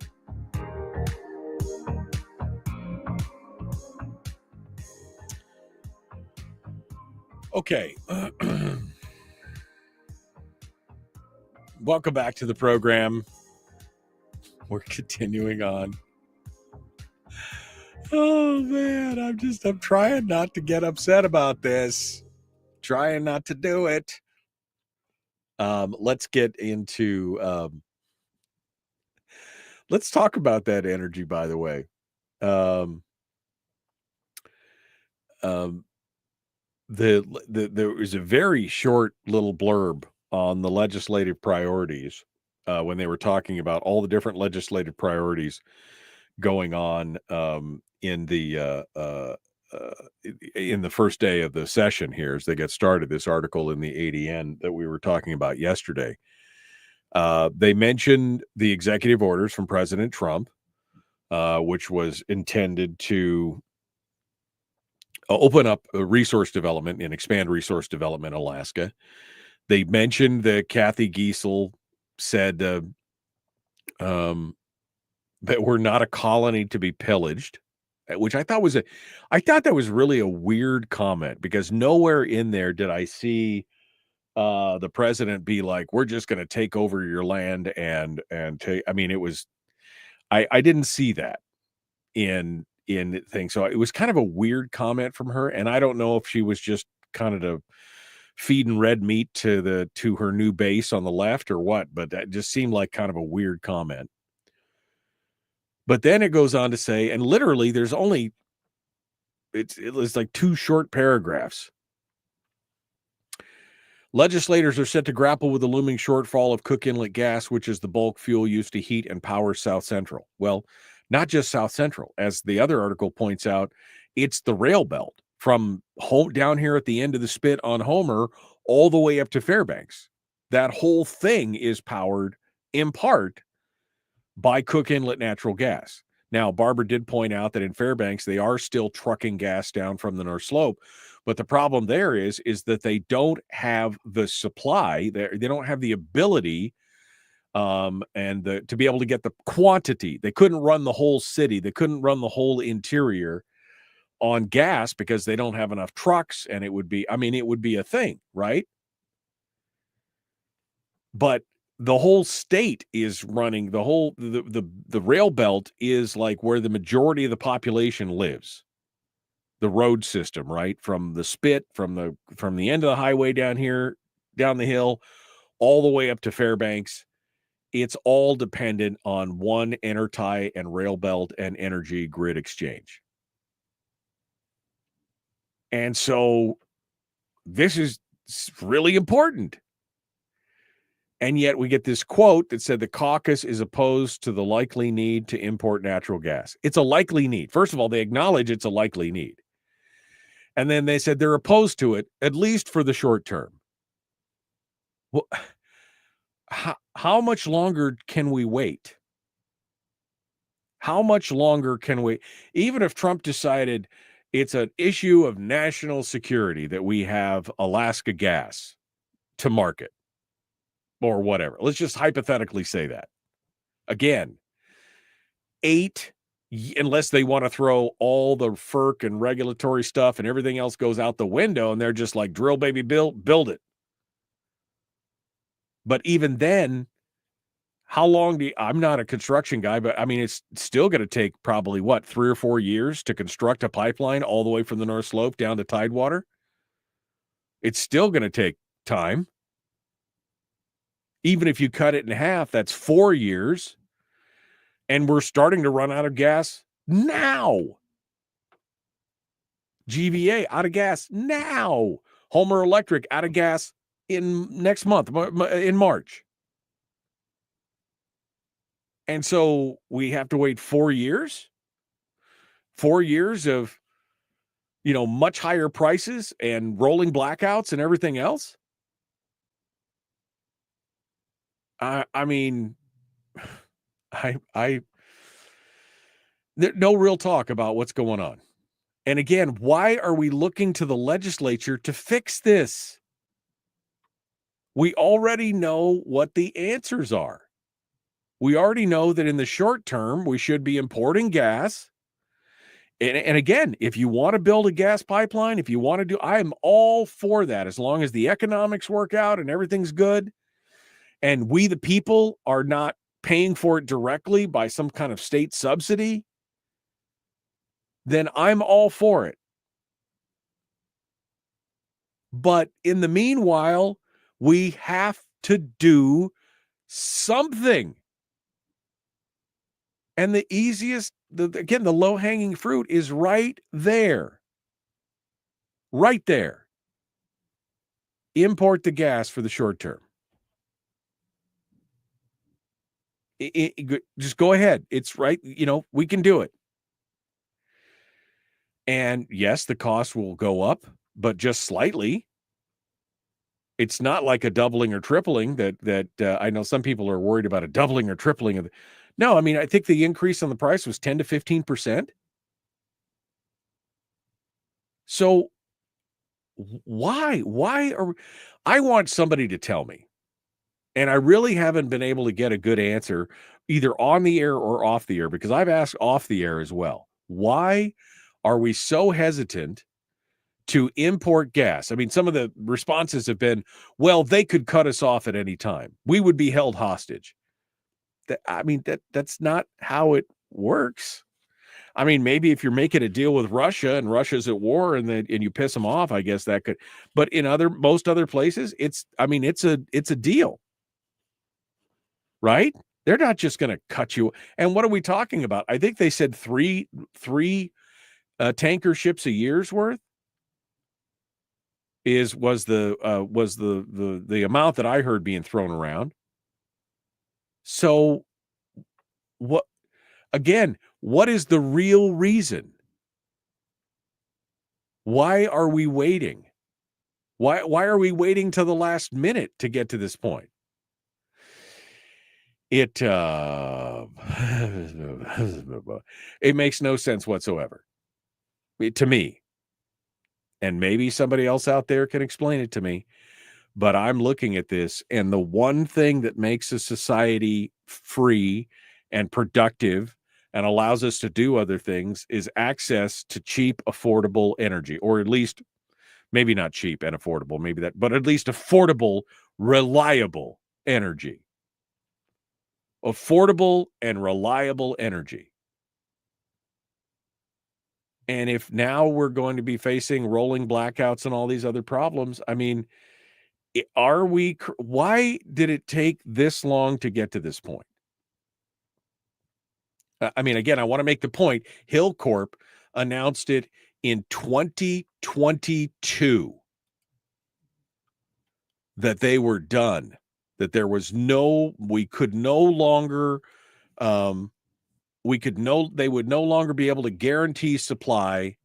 Speaker 7: Okay. Welcome back to the program. We're continuing on. Oh man, I'm trying not to get upset about this. Trying not to do it. Let's get into let's talk about that energy, by the way. There was a very short little blurb on the legislative priorities when they were talking about all the different legislative priorities going on in the first day of the session here as they get started. This article in the ADN that we were talking about yesterday. They mentioned the executive orders from President Trump, which was intended to open up resource development and expand resource development in Alaska. They mentioned that Kathy Giesel said that we're not a colony to be pillaged, which I thought that was really a weird comment, because nowhere in there did I see the president be like, we're just going to take over your land and take. I mean, it was, I didn't see that in things. So it was kind of a weird comment from her. And I don't know if she was just kind of feeding red meat to her new base on the left or what, but that just seemed like kind of a weird comment. But then it goes on to say, and literally there's only, it was like 2 short paragraphs. Legislators are set to grapple with the looming shortfall of Cook Inlet gas, which is the bulk fuel used to heat and power South Central. Well, not just South Central. As the other article points out, it's the rail belt from home down here at the end of the spit on Homer all the way up to Fairbanks. That whole thing is powered in part by Cook Inlet natural gas. Now, Barbara did point out that in Fairbanks, they are still trucking gas down from the North Slope. But the problem there is that they don't have the supply. They don't have the ability to be able to get the quantity. They couldn't run the whole city. They couldn't run the whole interior on gas because they don't have enough trucks. And it would be a thing, right? But the whole state is running the rail belt is like where the majority of the population lives. The road system, right? From the spit, from the end of the highway down here, down the hill, all the way up to Fairbanks. It's all dependent on one intertie and rail belt and energy grid exchange. And so this is really important. And yet we get this quote that said the caucus is opposed to the likely need to import natural gas. It's a likely need. First of all, they acknowledge it's a likely need. And then they said they're opposed to it, at least for the short term. Well, how much longer can we wait? How much longer can we, even if Trump decided it's an issue of national security that we have Alaska gas to market or whatever. Let's just hypothetically say that. Again, 8, unless they want to throw all the FERC and regulatory stuff and everything else goes out the window and they're just like, drill, baby, build it. But even then, how long I'm not a construction guy, but I mean, it's still going to take probably 3 or 4 years to construct a pipeline all the way from the North Slope down to Tidewater. It's still going to take time. Even if you cut it in half, that's 4 years. And we're starting to run out of gas now. GVA out of gas now. Homer Electric out of gas in next month, in March. And so we have to wait 4 years. 4 years of, much higher prices and rolling blackouts and everything else. I mean, there's no real talk about what's going on. And again, why are we looking to the legislature to fix this? We already know what the answers are. We already know that in the short term, we should be importing gas. And again, if you want to build a gas pipeline, if you want to I am all for that, as long as the economics work out and everything's good. And we, the people, are not paying for it directly by some kind of state subsidy, then I'm all for it. But in the meanwhile, we have to do something. And the easiest, the low-hanging fruit is right there. Right there. Import the gas for the short term. Just go ahead. It's right. We can do it. And yes, the cost will go up, but just slightly. It's not like a doubling or tripling that I know some people are worried about a doubling or tripling of. No, I mean, I think the increase on the price was 10 to 15%. So why are I want somebody to tell me, and I really haven't been able to get a good answer either on the air or off the air, because I've asked off the air as well. Why are we so hesitant to import gas? I mean, some of the responses have been, well, they could cut us off at any time. We would be held hostage. That's not how it works. I mean, maybe if you're making a deal with Russia and Russia's at war and you piss them off, I guess that could, but in most other places, it's a deal, right? They're not just going to cut you. And what are we talking about? I think they said three tanker ships a year's worth was the amount that I heard being thrown around. So what is the real reason? Why are we waiting? Why are we waiting till the last minute to get to this point? It makes no sense whatsoever to me. And maybe somebody else out there can explain it to me, but I'm looking at this, and the one thing that makes a society free and productive and allows us to do other things is access to cheap, affordable energy, or at least maybe not cheap and affordable, but at least affordable, reliable energy. Affordable and reliable energy. And if now we're going to be facing rolling blackouts and all these other problems, I mean, why did it take this long to get to this point? I mean, again, I want to make the point, Hill Corp announced it in 2022 that they were done, that they would no longer be able to guarantee supply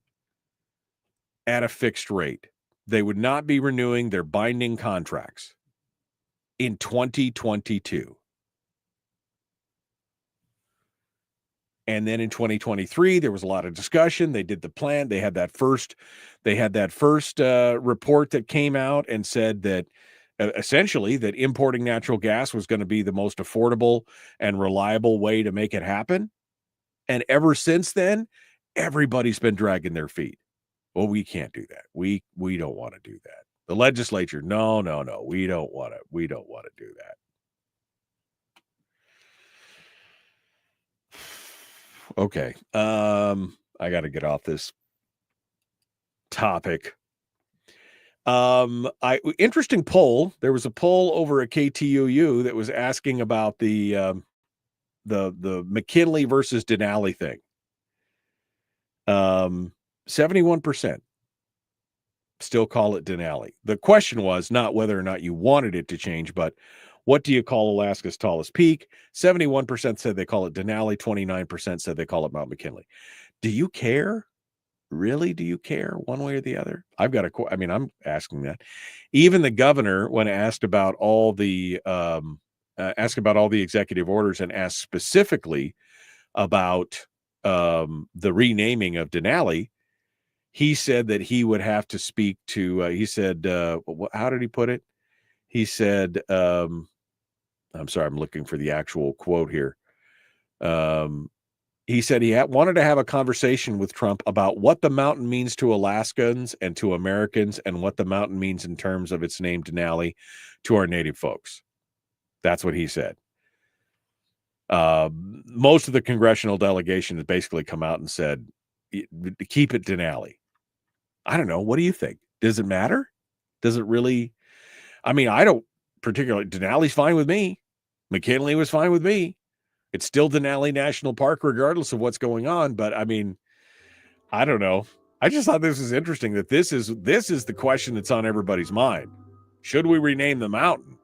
Speaker 7: at a fixed rate. They would not be renewing their binding contracts in 2022. And then in 2023, there was a lot of discussion. They did the plan. They had that first report that came out and said that essentially that importing natural gas was going to be the most affordable and reliable way to make it happen. And ever since then, everybody's been dragging their feet. Well, we can't do that. We don't want to do that. The legislature, no, we don't want to do that. Okay. I got to get off this topic. Interesting poll. There was a poll over at KTUU that was asking about the McKinley versus Denali thing. 71% still call it Denali. The question was not whether or not you wanted it to change, but what do you call Alaska's tallest peak? 71% said they call it Denali. 29% said they call it Mount McKinley. Do you care? Really? Do you care one way or the other? I'm asking that. Even the governor, when asked about all the executive orders and asked specifically about the renaming of Denali, he said that he would have to speak to, how did he put it? He said, I'm sorry, I'm looking for the actual quote here. He said he wanted to have a conversation with Trump about what the mountain means to Alaskans and to Americans, and what the mountain means in terms of its name Denali to our native folks. That's what he said. Most of the congressional delegation has basically come out and said, keep it Denali. I don't know. What do you think? Does it matter? Does it really? I mean, I don't particularly. Denali's fine with me. McKinley was fine with me. It's still Denali National Park, regardless of what's going on. But I mean, I don't know. I just thought this was interesting that this is the question that's on everybody's mind. Should we rename the mountain?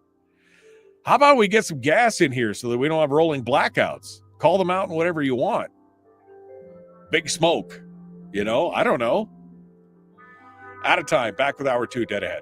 Speaker 7: How about we get some gas in here so that we don't have rolling blackouts? Call the mountain whatever you want. Big Smoke. I don't know. Out of time. Back with hour 2, dead ahead.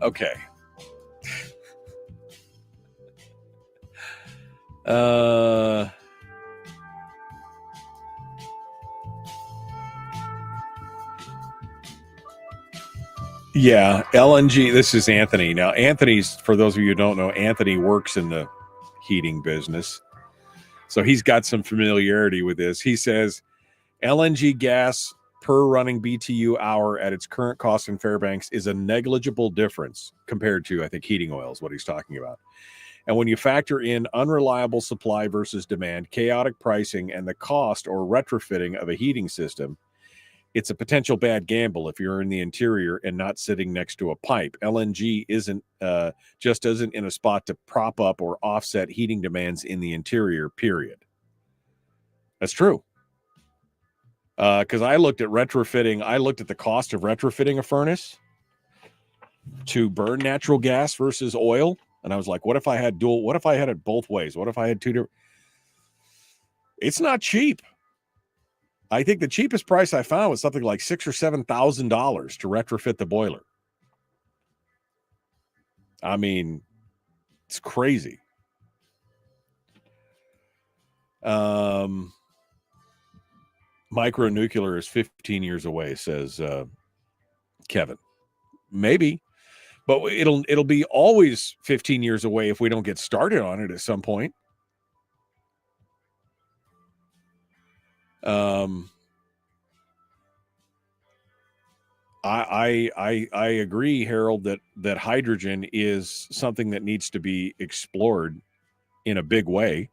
Speaker 7: Okay. Yeah, LNG. This is Anthony. Now, Anthony's, for those of you who don't know, Anthony works in the heating business. So he's got some familiarity with this. He says LNG gas per running BTU hour at its current cost in Fairbanks is a negligible difference compared to, I think, heating oil is what he's talking about. And when you factor in unreliable supply versus demand, chaotic pricing, and the cost or retrofitting of a heating system, it's a potential bad gamble if you're in the interior and not sitting next to a pipe. LNG isn't in a spot to prop up or offset heating demands in the interior, period. That's true. Because I looked at retrofitting. I looked at the cost of retrofitting a furnace to burn natural gas versus oil. And I was like, what if I had it both ways? What if I had two different? It's not cheap. I think the cheapest price I found was something like $6,000 or $7,000 to retrofit the boiler. I mean, it's crazy. Micronuclear is 15 years away, says Kevin. Maybe, but it'll be always 15 years away if we don't get started on it at some point. I agree, Harold, that hydrogen is something that needs to be explored in a big way.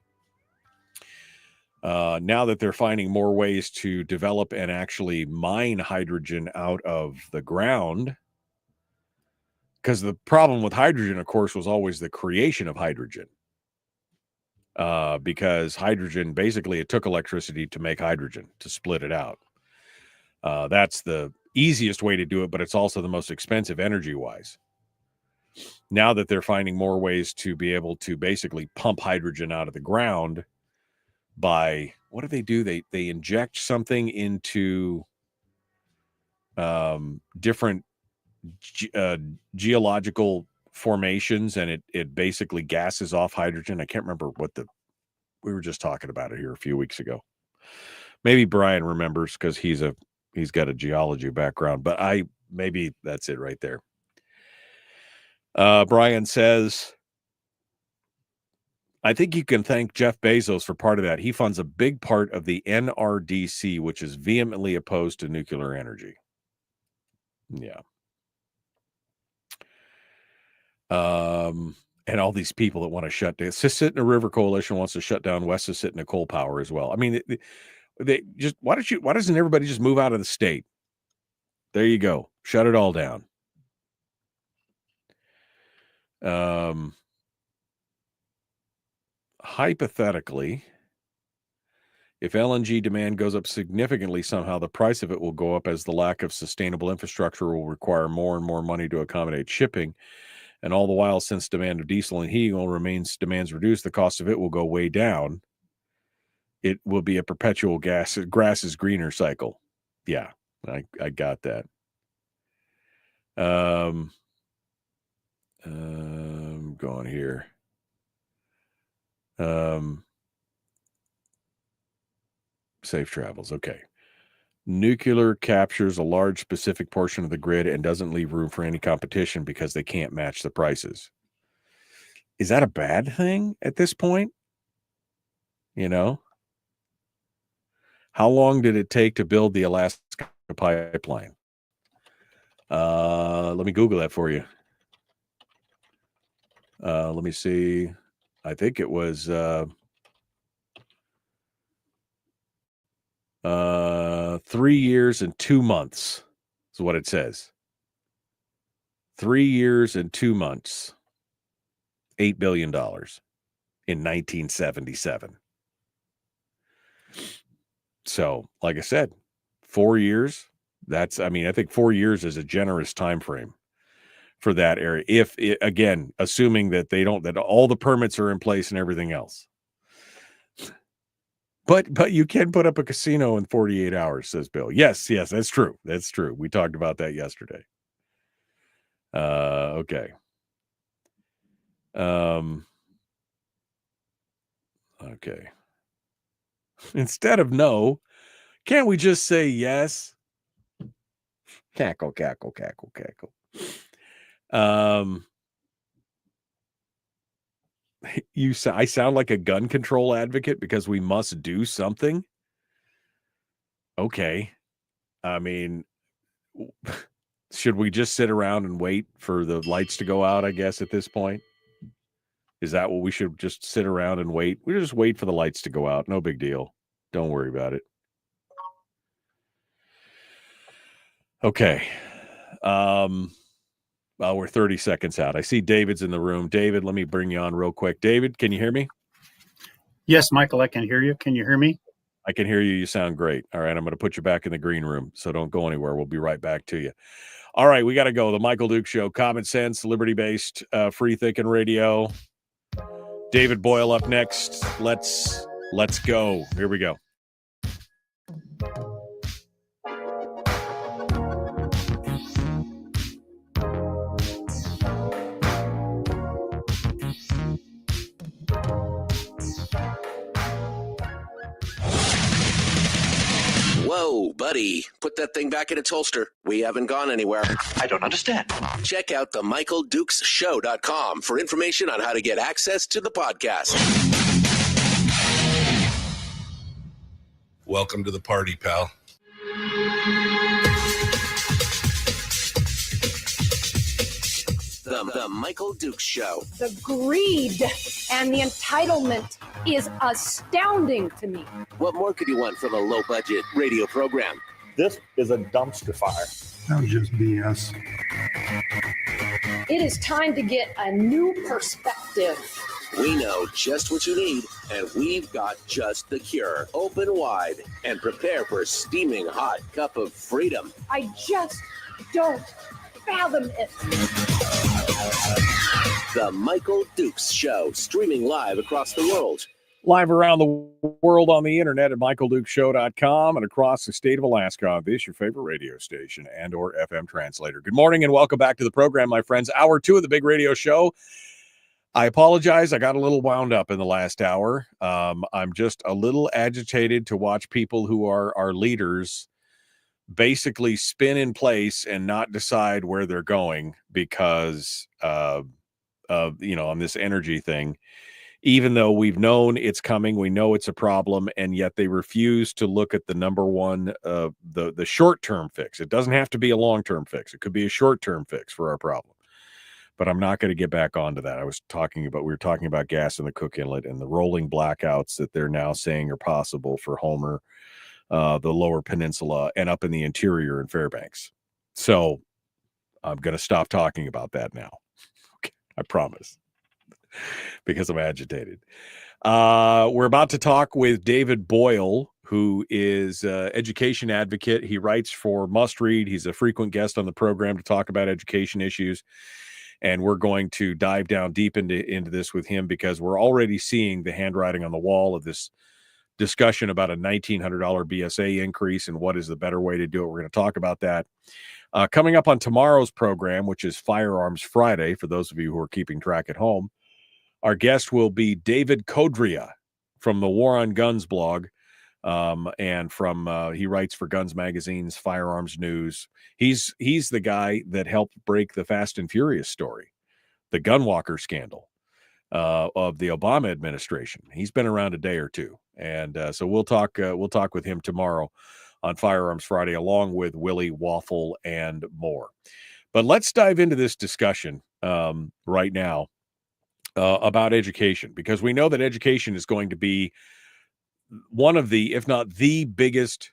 Speaker 7: Now that they're finding more ways to develop and actually mine hydrogen out of the ground, because the problem with hydrogen, of course, was always the creation of hydrogen. Because hydrogen, basically, it took electricity to make hydrogen, to split it out. That's the easiest way to do it, but it's also the most expensive energy-wise. Now that they're finding more ways to be able to basically pump hydrogen out of the ground by, what do? They inject something into different geological formations, and it basically gases off hydrogen. I can't remember we were just talking about it here a few weeks ago. Maybe Brian remembers because he's got a geology background, but maybe that's it right there. Brian says, I think you can thank Jeff Bezos for part of that. He funds a big part of the NRDC, which is vehemently opposed to nuclear energy. Yeah. And all these people that want to shut down. Susitna River Coalition wants to shut down West Susitna coal power as well. I mean, they just why doesn't everybody just move out of the state? There you go. Shut it all down. Hypothetically, if LNG demand goes up significantly somehow, the price of it will go up as the lack of sustainable infrastructure will require more and more money to accommodate shipping. And all the while, since demand of diesel and heating oil demands reduced, the cost of it will go way down. It will be a perpetual grass is greener cycle. Yeah, I got that. Going here. Safe travels. Okay. Nuclear captures a large specific portion of the grid and doesn't leave room for any competition because they can't match the prices. Is that a bad thing at this point? You know? How long did it take to build the Alaska pipeline? Let me Google that for you. Let me see. I think it was 3 years and 2 months is what it says. 3 years and 2 months. $8 billion in 1977. So, like I said, 4 years. I think 4 years is a generous time frame for that area. Again, assuming that that all the permits are in place and everything else. But you can put up a casino in 48 hours, says Bill. Yes, that's true. That's true. We talked about that yesterday. Okay. Okay. Instead of no, can't we just say yes? Cackle, cackle, cackle, cackle. I sound like a gun control advocate because we must do something. Okay. I mean, should we just sit around and wait for the lights to go out, I guess, at this point? Is that what we should just sit around and wait? We just wait for the lights to go out. No big deal. Don't worry about it. Okay. Well, we're 30 seconds out. I see David's in the room. David, let me bring you on real quick. David, can you hear me?
Speaker 3: Yes, Michael, I can hear you. Can you hear me?
Speaker 7: I can hear you. You sound great. All right, I'm going to put you back in the green room, so don't go anywhere. We'll be right back to you. All right, we got to go. The Michael Duke Show, common sense, liberty-based, free-thinking radio. David Boyle up next. Let's go. Here we go.
Speaker 1: Whoa, buddy. Put that thing back in its holster. We haven't gone anywhere.
Speaker 2: I don't understand.
Speaker 1: Check out the MichaelDukesShow.com for information on how to get access to the podcast.
Speaker 6: Welcome to the party, pal.
Speaker 1: The Michael Dukes Show.
Speaker 4: The greed and the entitlement is astounding to me.
Speaker 1: What more could you want from a low-budget radio program?
Speaker 5: This is a dumpster fire.
Speaker 8: That was just BS.
Speaker 4: It is time to get a new perspective.
Speaker 1: We know just what you need, and we've got just the cure. Open wide and prepare for a steaming hot cup of freedom.
Speaker 4: I just don't fathom it.
Speaker 1: The Michael Dukes Show, streaming live across the world.
Speaker 7: Live around the world on the internet at michaeldukeshow.com and across the state of Alaska on this, your favorite radio station and or FM translator. Good morning and welcome back to the program, my friends. Hour 2 of the big radio show. I apologize. I got a little wound up in the last hour. I'm just a little agitated to watch people who are our leaders basically spin in place and not decide where they're going because of on this energy thing, even though we've known it's coming, we know it's a problem, and yet they refuse to look at the number one, the short-term fix. It doesn't have to be a long-term fix. It could be a short-term fix for our problem. But I'm not going to get back onto that. We were talking about gas in the Cook Inlet and the rolling blackouts that they're now saying are possible for Homer, the lower peninsula, and up in the interior in Fairbanks. So I'm going to stop talking about that now. Okay, I promise, because I'm agitated. We're about to talk with David Boyle, who is an education advocate. He writes for Must Read. He's a frequent guest on the program to talk about education issues. And we're going to dive down deep into this with him because we're already seeing the handwriting on the wall of this discussion about a $1,900 BSA increase and what is the better way to do it. We're going to talk about that. Coming up on tomorrow's program, which is Firearms Friday, for those of you who are keeping track at home, our guest will be David Kodria from the War on Guns blog, and from he writes for Guns Magazine's Firearms News. He's the guy that helped break the Fast and Furious story, the Gunwalker scandal of the Obama administration. He's been around a day or two, and so we'll talk with him tomorrow on Firearms Friday, along with Willie Waffle and more. But let's dive into this discussion right now about education, because we know that education is going to be one of the, if not the biggest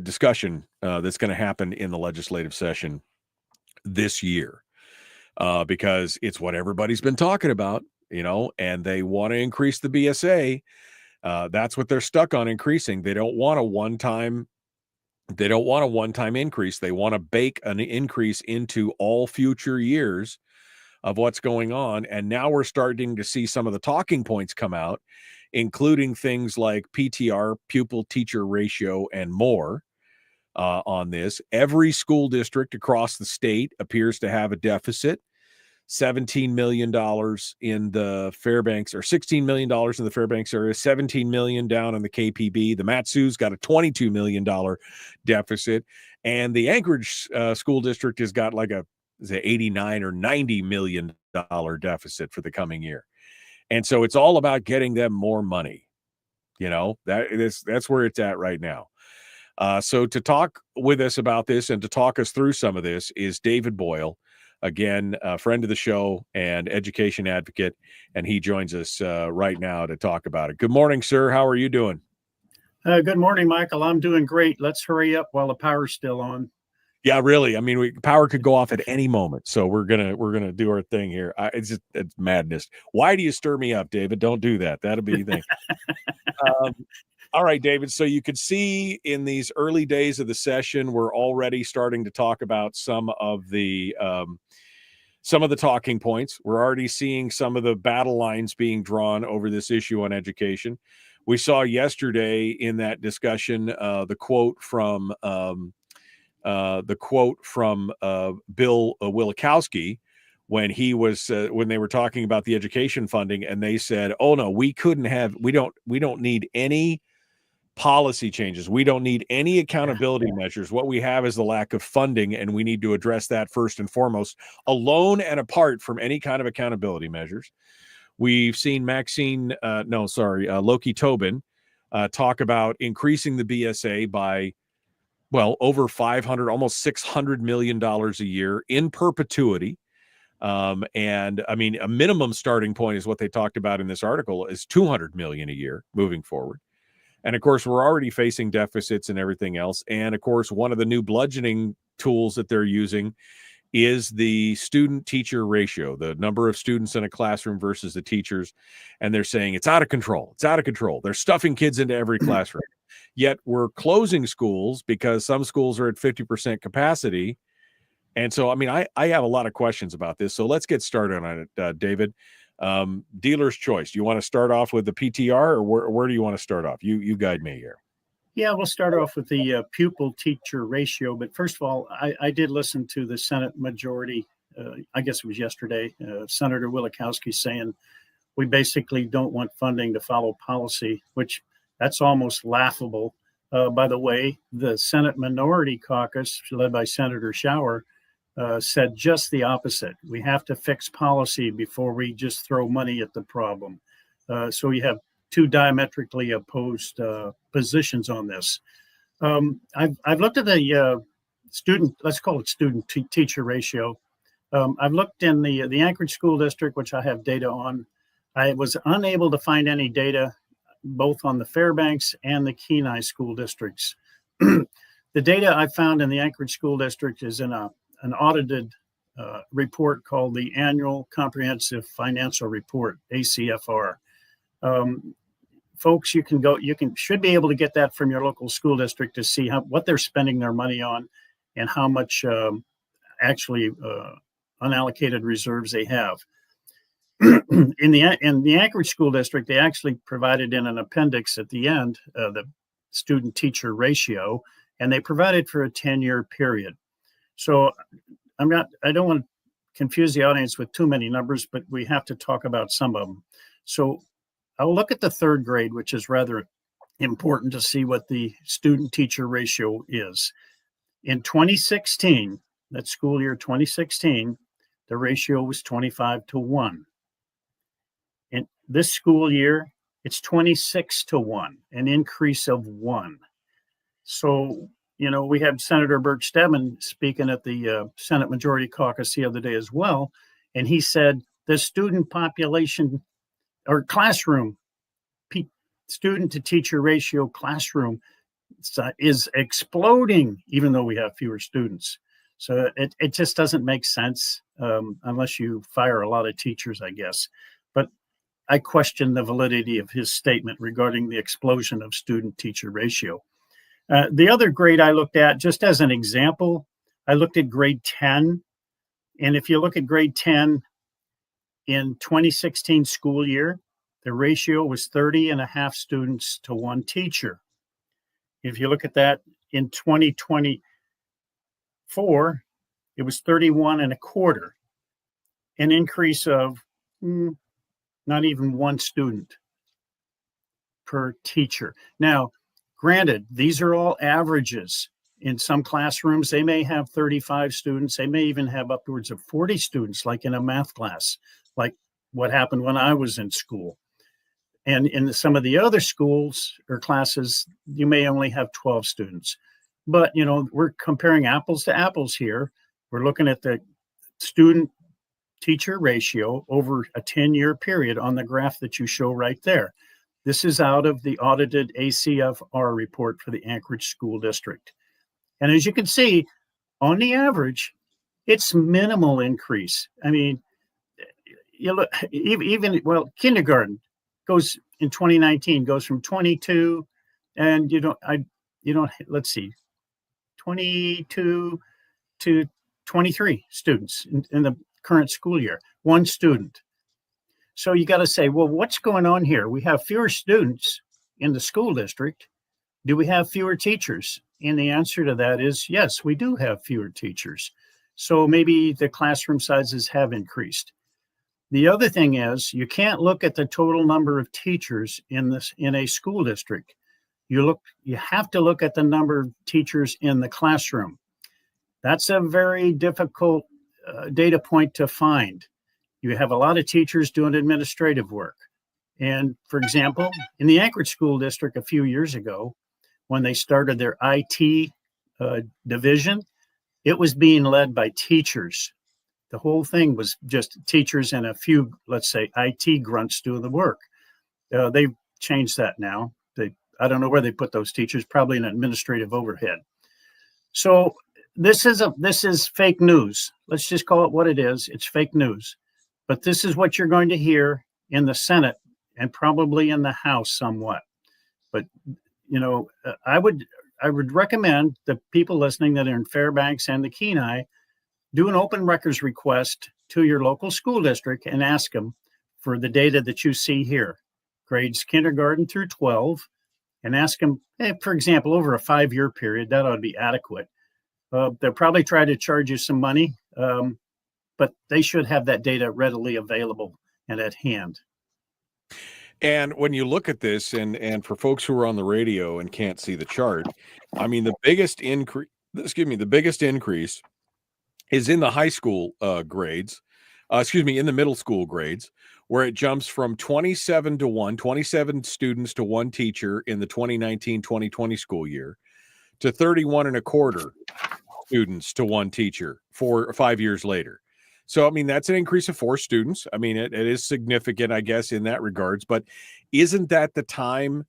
Speaker 7: discussion that's going to happen in the legislative session this year, because it's what everybody's been talking about, and they want to increase the BSA. That's what they're stuck on increasing. They don't want a one-time increase. They want to bake an increase into all future years of what's going on. And now we're starting to see some of the talking points come out, including things like PTR, pupil teacher ratio, and more. on this. Every school district across the state appears to have a deficit. $17 million in the Fairbanks, or $16 million in the Fairbanks area, $17 million down in the KPB. The Mat-Su's got a $22 million deficit. And the Anchorage school district has got like a $89 or $90 million deficit for the coming year. And so it's all about getting them more money. That's where it's at right now. So to talk with us about this and to talk us through some of this is David Boyle. Again, a friend of the show and education advocate, and he joins us right now to talk about it. Good morning, sir. How are you doing?
Speaker 3: Good morning, Michael. I'm doing great. Let's hurry up while the power's still on.
Speaker 7: Yeah, really. I mean, power could go off at any moment, so we're gonna do our thing here. It's madness. Why do you stir me up, David? Don't do that. That'll be the thing. All right, David. So you could see in these early days of the session, we're already starting to talk about some of the talking points. We're already seeing some of the battle lines being drawn over this issue on education. We saw yesterday in that discussion the quote from Bill Wielkowski when he was when they were talking about the education funding, and they said, "Oh no, we don't need any policy changes. We don't need any accountability measures. What we have is the lack of funding, and we need to address that first and foremost, alone and apart from any kind of accountability measures." We've seen Loki Tobin talk about increasing the BSA by, over 500, almost $600 million a year in perpetuity. And I mean, a minimum starting point is what they talked about in this article is $200 million a year moving forward. And of course, we're already facing deficits and everything else. And of course, one of the new bludgeoning tools that they're using is the student-teacher ratio, the number of students in a classroom versus the teachers. And they're saying it's out of control. It's out of control. They're stuffing kids into every classroom. Yet we're closing schools because some schools are at 50% capacity. And so, I mean, I have a lot of questions about this. So let's get started on it, David. Dealer's choice. Do you want to start off with the PTR, or where do you want to start off? You guide me here.
Speaker 3: Yeah, we'll start off with the pupil-teacher ratio. But first of all, I did listen to the Senate majority, I guess it was yesterday, Senator Wielkowski saying we basically don't want funding to follow policy, which that's almost laughable. By the way, the Senate Minority Caucus, led by Senator Schauer, said just the opposite. We have to fix policy before we just throw money at the problem. So you have two diametrically opposed positions on this. I've looked at the let's call it student-teacher ratio. I've looked in the Anchorage School District, which I have data on. I was unable to find any data both on the Fairbanks and the Kenai school districts. The data I found in the Anchorage School District is in an audited report called the Annual Comprehensive Financial Report, ACFR. Folks, should be able to get that from your local school district to see what they're spending their money on and how much actually unallocated reserves they have. In the Anchorage School District, they actually provided in an appendix at the end the student-teacher ratio, and they provided for a 10-year period. So I don't want to confuse the audience with too many numbers, but we have to talk about some of them. So I'll look at the third grade, which is rather important to see what the student-teacher ratio is. In 2016, that school year 2016, the ratio was 25-1. In this school year, it's 26-1, an increase of 1. So, we had Senator Bert Stedman speaking at the Senate Majority Caucus the other day as well, and he said the student population or classroom, student-to-teacher ratio classroom is exploding, even though we have fewer students. So it just doesn't make sense unless you fire a lot of teachers, I guess. But I question the validity of his statement regarding the explosion of student-teacher ratio. The other grade I looked at, just as an example, I looked at grade 10. And if you look at grade 10 in 2016 school year, the ratio was 30.5 students to 1 teacher. If you look at that in 2024, it was 31 and a quarter, an increase of not even one student per teacher. Now, granted, these are all averages. In some classrooms, they may have 35 students. They may even have upwards of 40 students, like in a math class, like what happened when I was in school. And in some of the other schools or classes, you may only have 12 students. But, we're comparing apples to apples here. We're looking at the student teacher ratio over a 10-year period on the graph that you show right there. This is out of the audited ACFR report for the Anchorage School District. And as you can see, on the average, it's minimal increase. I mean, you look, kindergarten goes in 2019 goes from 22, and let's see, 22 to 23 students in the current school year, one student. So you got to say, well, what's going on here? We have fewer students in the school district. Do we have fewer teachers? And the answer to that is yes, we do have fewer teachers. So maybe the classroom sizes have increased. The other thing is you can't look at the total number of teachers in a school district. You have to look at the number of teachers in the classroom. That's a very difficult data point to find. You have a lot of teachers doing administrative work. And for example, in the Anchorage School District a few years ago, when they started their IT division, it was being led by teachers. The whole thing was just teachers and a few, let's say, IT grunts doing the work. They've changed that now. I don't know where they put those teachers, probably an administrative overhead. So this is fake news. Let's just call it what it is. It's fake news. But this is what you're going to hear in the Senate and probably in the House somewhat. But I would recommend the people listening that are in Fairbanks and the Kenai do an open records request to your local school district and ask them for the data that you see here, grades kindergarten through 12, and ask them, for example, over a 5-year period, that ought to be adequate. They'll probably try to charge you some money, but they should have that data readily available and at hand.
Speaker 7: And when you look at this, and for folks who are on the radio and can't see the chart, I mean, the biggest increase is in the high school grades, in the middle school grades, where it jumps from 27 students to one teacher in the 2019-2020 school year to 31 and a quarter students to one teacher 5 years later. So, I mean, that's an increase of 4 students. I mean, it is significant, I guess, in that regards. But isn't that the time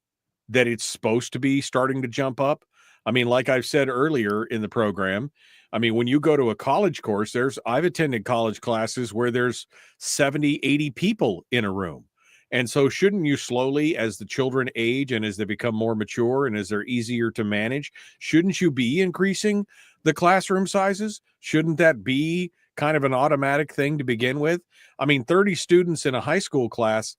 Speaker 7: that it's supposed to be starting to jump up? I mean, like I've said earlier in the program, I mean, when you go to a college course, I've attended college classes where there's 70, 80 people in a room. And so shouldn't you slowly, as the children age and as they become more mature and as they're easier to manage, shouldn't you be increasing the classroom sizes? Shouldn't that be kind of an automatic thing to begin with? I mean, 30 students in a high school class,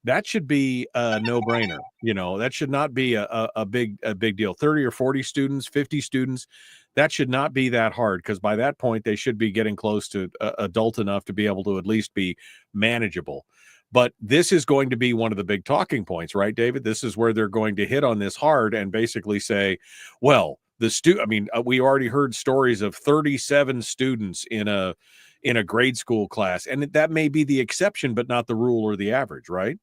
Speaker 7: that should be a no-brainer. That should not be a big deal. 30 or 40 students, 50 students, that should not be that hard, because by that point they should be getting close to adult enough to be able to at least be manageable. But this is going to be one of the big talking points, right, David? This is where they're going to hit on this hard and basically say, well, we already heard stories of 37 students in a grade school class, and that may be the exception, but not the rule or the average, right?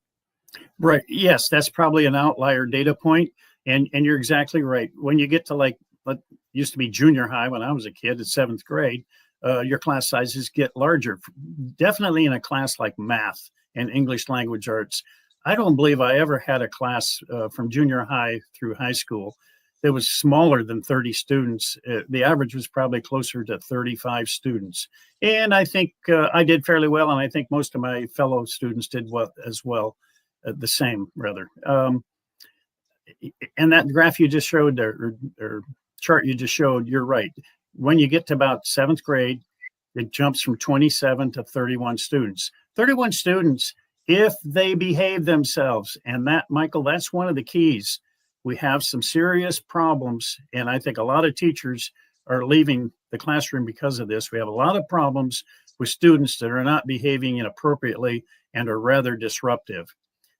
Speaker 3: Right. Yes, that's probably an outlier data point, and you're exactly right. When you get to what used to be junior high when I was a kid at 7th grade, your class sizes get larger. Definitely in a class like math and English language arts. I don't believe I ever had a class from junior high through high school that was smaller than 30 students. The average was probably closer to 35 students. And I think I did fairly well, and I think most of my fellow students did well as well, the same, rather. And that graph you just showed, or chart you just showed, you're right. When you get to about 7th grade, it jumps from 27 to 31 students. 31 students, if they behave themselves. And that, Michael, that's one of the keys. we have some serious problems, and I think a lot of teachers are leaving the classroom because of this. We have a lot of problems with students that are not behaving inappropriately and are rather disruptive.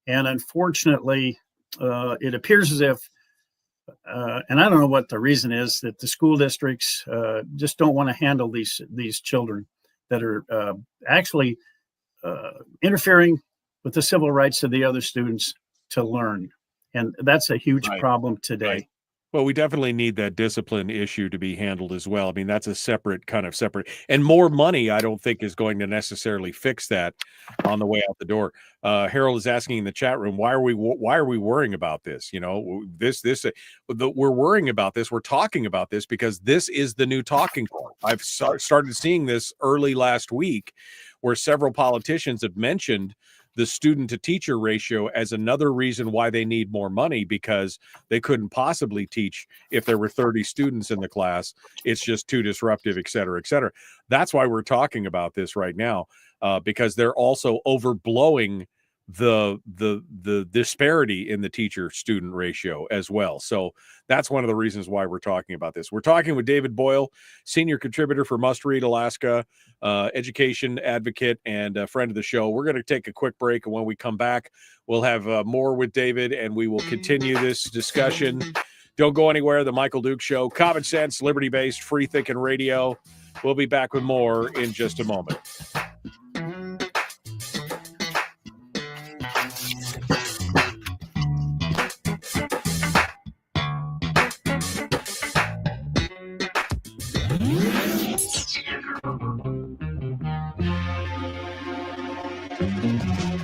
Speaker 3: And unfortunately, it appears as if, and I don't know what the reason is, that the school districts just don't want to handle these children that are actually interfering with the civil rights of the other students to learn. And that's a huge problem today.
Speaker 7: Right. Well, we definitely need that discipline issue to be handled as well. I mean, that's a separate, and more money, I don't think is going to necessarily fix that on the way out the door. Harold is asking in the chat room, why are we worrying about this? You know, we're worrying about this. We're talking about this because this is the new talking point. I've started seeing this early last week where several politicians have mentioned the student to teacher ratio as another reason why they need more money, because they couldn't possibly teach if there were 30 students in the class. It's just too disruptive, et cetera, et cetera. That's why we're talking about this right now, because they're also overblowing the disparity in the teacher student ratio as well. So that's one of the reasons why we're talking about this. We're talking with David Boyle, senior contributor for Must Read Alaska, education advocate and a friend of the show. We're going to take a quick break, and when we come back, we'll have more with David, and we will continue this discussion. Don't go anywhere. The Michael Duke Show, common sense, liberty-based, free thinking radio. We'll be back with more in just a moment.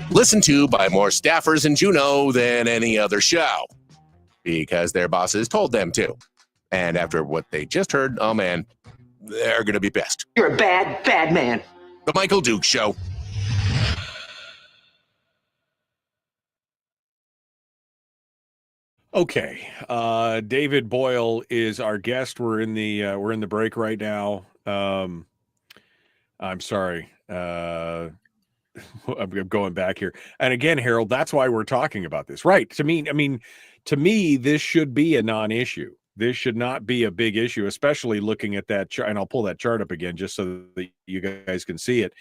Speaker 1: Listened to by more staffers in Juneau than any other show, because their bosses told them to. And after what they just heard, oh man, they're going to be pissed.
Speaker 6: You're a bad, bad man.
Speaker 1: The Michael Duke Show.
Speaker 7: Okay, David Boyle is our guest. We're in the break right now. I'm sorry. I'm going back here. And again, Harold, that's why we're talking about this, right? To me, this should be a non-issue. This should not be a big issue, especially looking at that chart. And I'll pull that chart up again just so that you guys can see it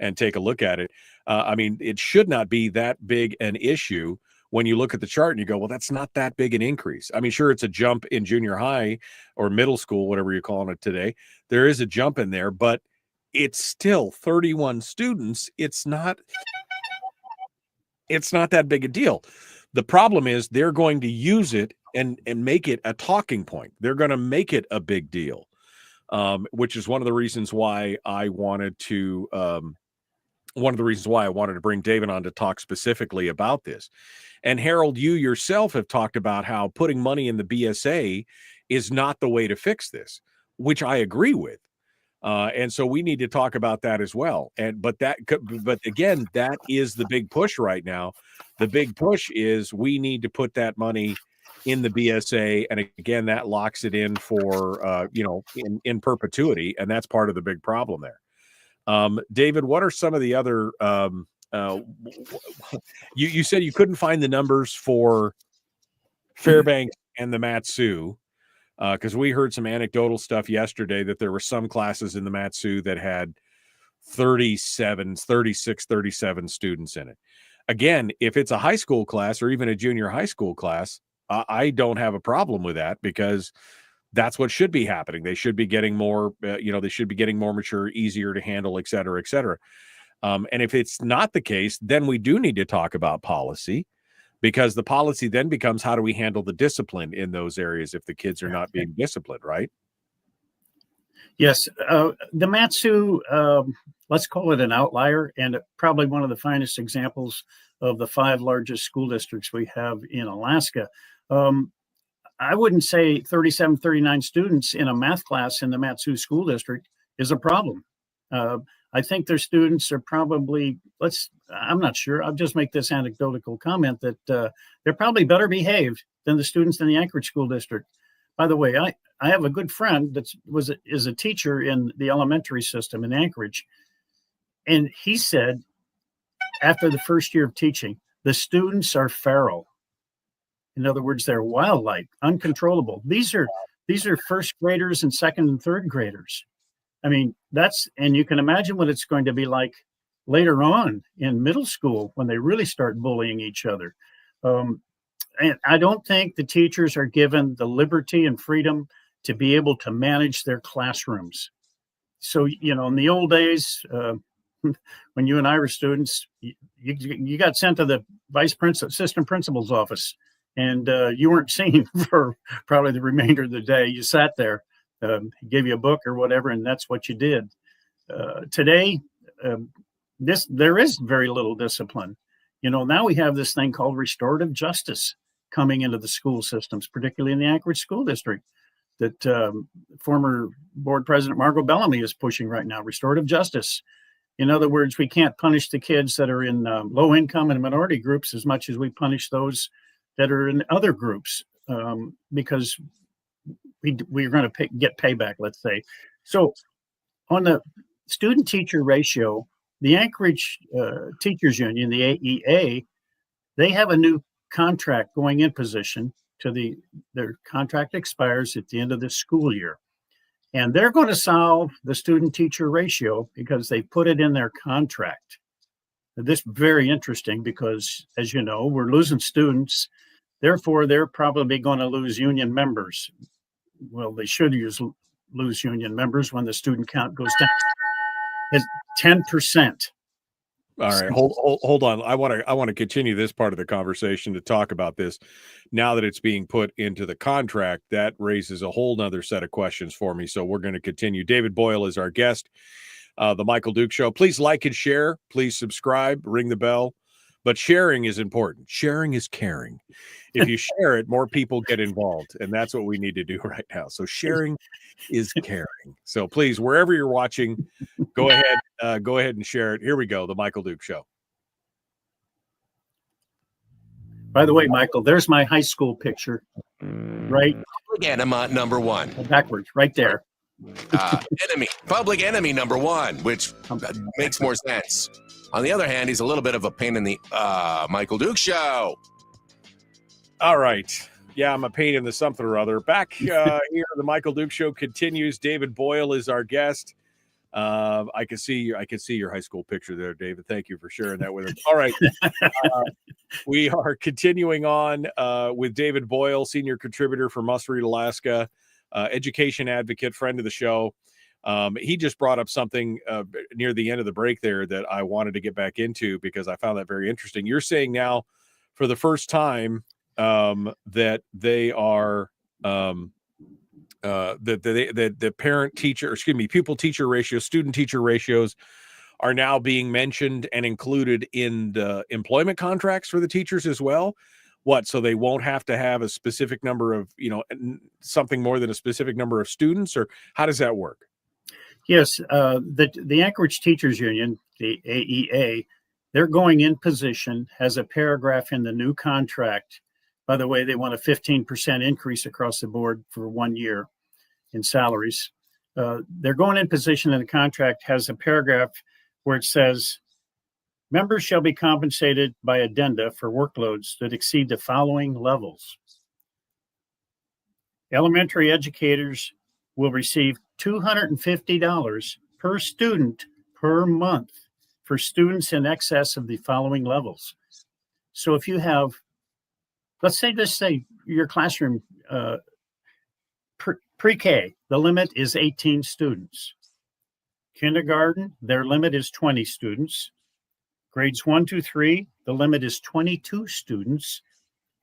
Speaker 7: and take a look at it. It should not be that big an issue when you look at the chart and you go, well, that's not that big an increase. I mean, sure, it's a jump in junior high or middle school, whatever you're calling it today. There is a jump in there, but it's still 31 students. It's not that big a deal. The problem is they're going to use it and make it a talking point. They're going to make it a big deal, which is one of the reasons why I wanted to bring David on to talk specifically about this. And Harold, you yourself have talked about how putting money in the BSA is not the way to fix this, which I agree with. And so we need to talk about that as well. But again, that is the big push right now. The big push is we need to put that money in the BSA. And again, that locks it in for, in perpetuity. And that's part of the big problem there. David, what are some of the other, you said you couldn't find the numbers for Fairbanks and the Mat-Su. Because we heard some anecdotal stuff yesterday that there were some classes in the Mat-Su that had 36, 37 students in it. Again, if it's a high school class or even a junior high school class, I don't have a problem with that, because that's what should be happening. They should be getting more, they should be getting more mature, easier to handle, et cetera, et cetera. And if it's not the case, then we do need to talk about policy. Because the policy then becomes, how do we handle the discipline in those areas if the kids are not being disciplined, right?
Speaker 3: Yes. The Mat-Su, let's call it an outlier, and probably one of the finest examples of the 5 largest school districts we have in Alaska. I wouldn't say 37, 39 students in a math class in the Mat-Su school district is a problem. I think their students are probably, I'm not sure, I'll just make this anecdotal comment that they're probably better behaved than the students in the Anchorage school district. By the way, I have a good friend that is a teacher in the elementary system in Anchorage. And he said, after the first year of teaching, the students are feral. In other words, they're wildlife, uncontrollable. These are first graders and second and third graders. I mean, and you can imagine what it's going to be like later on in middle school when they really start bullying each other. And I don't think the teachers are given the liberty and freedom to be able to manage their classrooms. So, in the old days, when you and I were students, you got sent to the assistant principal's office, and you weren't seen for probably the remainder of the day. You sat there, he gave you a book or whatever, and that's what you did. Today, there is very little discipline. Now we have this thing called restorative justice coming into the school systems, particularly in the Anchorage School District, that former board president Margot Bellamy is pushing right now, restorative justice. In other words, we can't punish the kids that are in low income and minority groups as much as we punish those that are in other groups, because we're going to get payback, let's say. So on the student-teacher ratio, the Anchorage Teachers Union, the AEA, they have a new contract going in position their contract expires at the end of this school year. And they're going to solve the student-teacher ratio because they put it in their contract. This is very interesting because, as you know, we're losing students. Therefore, they're probably going to lose union members. Well, they should lose union members when the student count goes down. It's 10%.
Speaker 7: All right, hold on. I want to continue this part of the conversation to talk about this. Now that it's being put into the contract, that raises a whole nother set of questions for me. So we're going to continue. David Boyle is our guest. The Michael Duke Show. Please like and share. Please subscribe. Ring the bell. But sharing is important. Sharing is caring. If you share it, more people get involved, and that's what we need to do right now. So sharing is caring. So please, wherever you're watching, go ahead and share it. Here we go, the Michael Duke Show.
Speaker 3: By the way, Michael, there's my high school picture, right?
Speaker 1: Public enema number one.
Speaker 3: Backwards, right there.
Speaker 1: Public enemy number one, which makes more sense. On the other hand, he's a little bit of a pain in the Michael Duke Show.
Speaker 7: All right. Yeah, I'm a pain in the something or other. Back here, the Michael Duke Show continues. David Boyle is our guest. I can see your high school picture there, David. Thank you for sharing that with us. All right. We are continuing on with David Boyle, senior contributor for Must Read Alaska, education advocate, friend of the show. He just brought up something near the end of the break there that I wanted to get back into because I found that very interesting. You're saying now for the first time that they are that the parent teacher, pupil teacher ratio, student teacher ratios are now being mentioned and included in the employment contracts for the teachers as well. What? So they won't have to have a specific number of, something more than a specific number of students, or how does that work?
Speaker 3: Yes, the Anchorage Teachers Union, the AEA, they're going in position, has a paragraph in the new contract. By the way, they want a 15% increase across the board for 1 year in salaries. They're going in position, and the contract has a paragraph where it says, members shall be compensated by addenda for workloads that exceed the following levels. Elementary educators will receive $250 per student per month for students in excess of the following levels. So if you have, let's say your classroom, pre-K, the limit is 18 students. Kindergarten, their limit is 20 students. Grades 1 through 3, the limit is 22 students.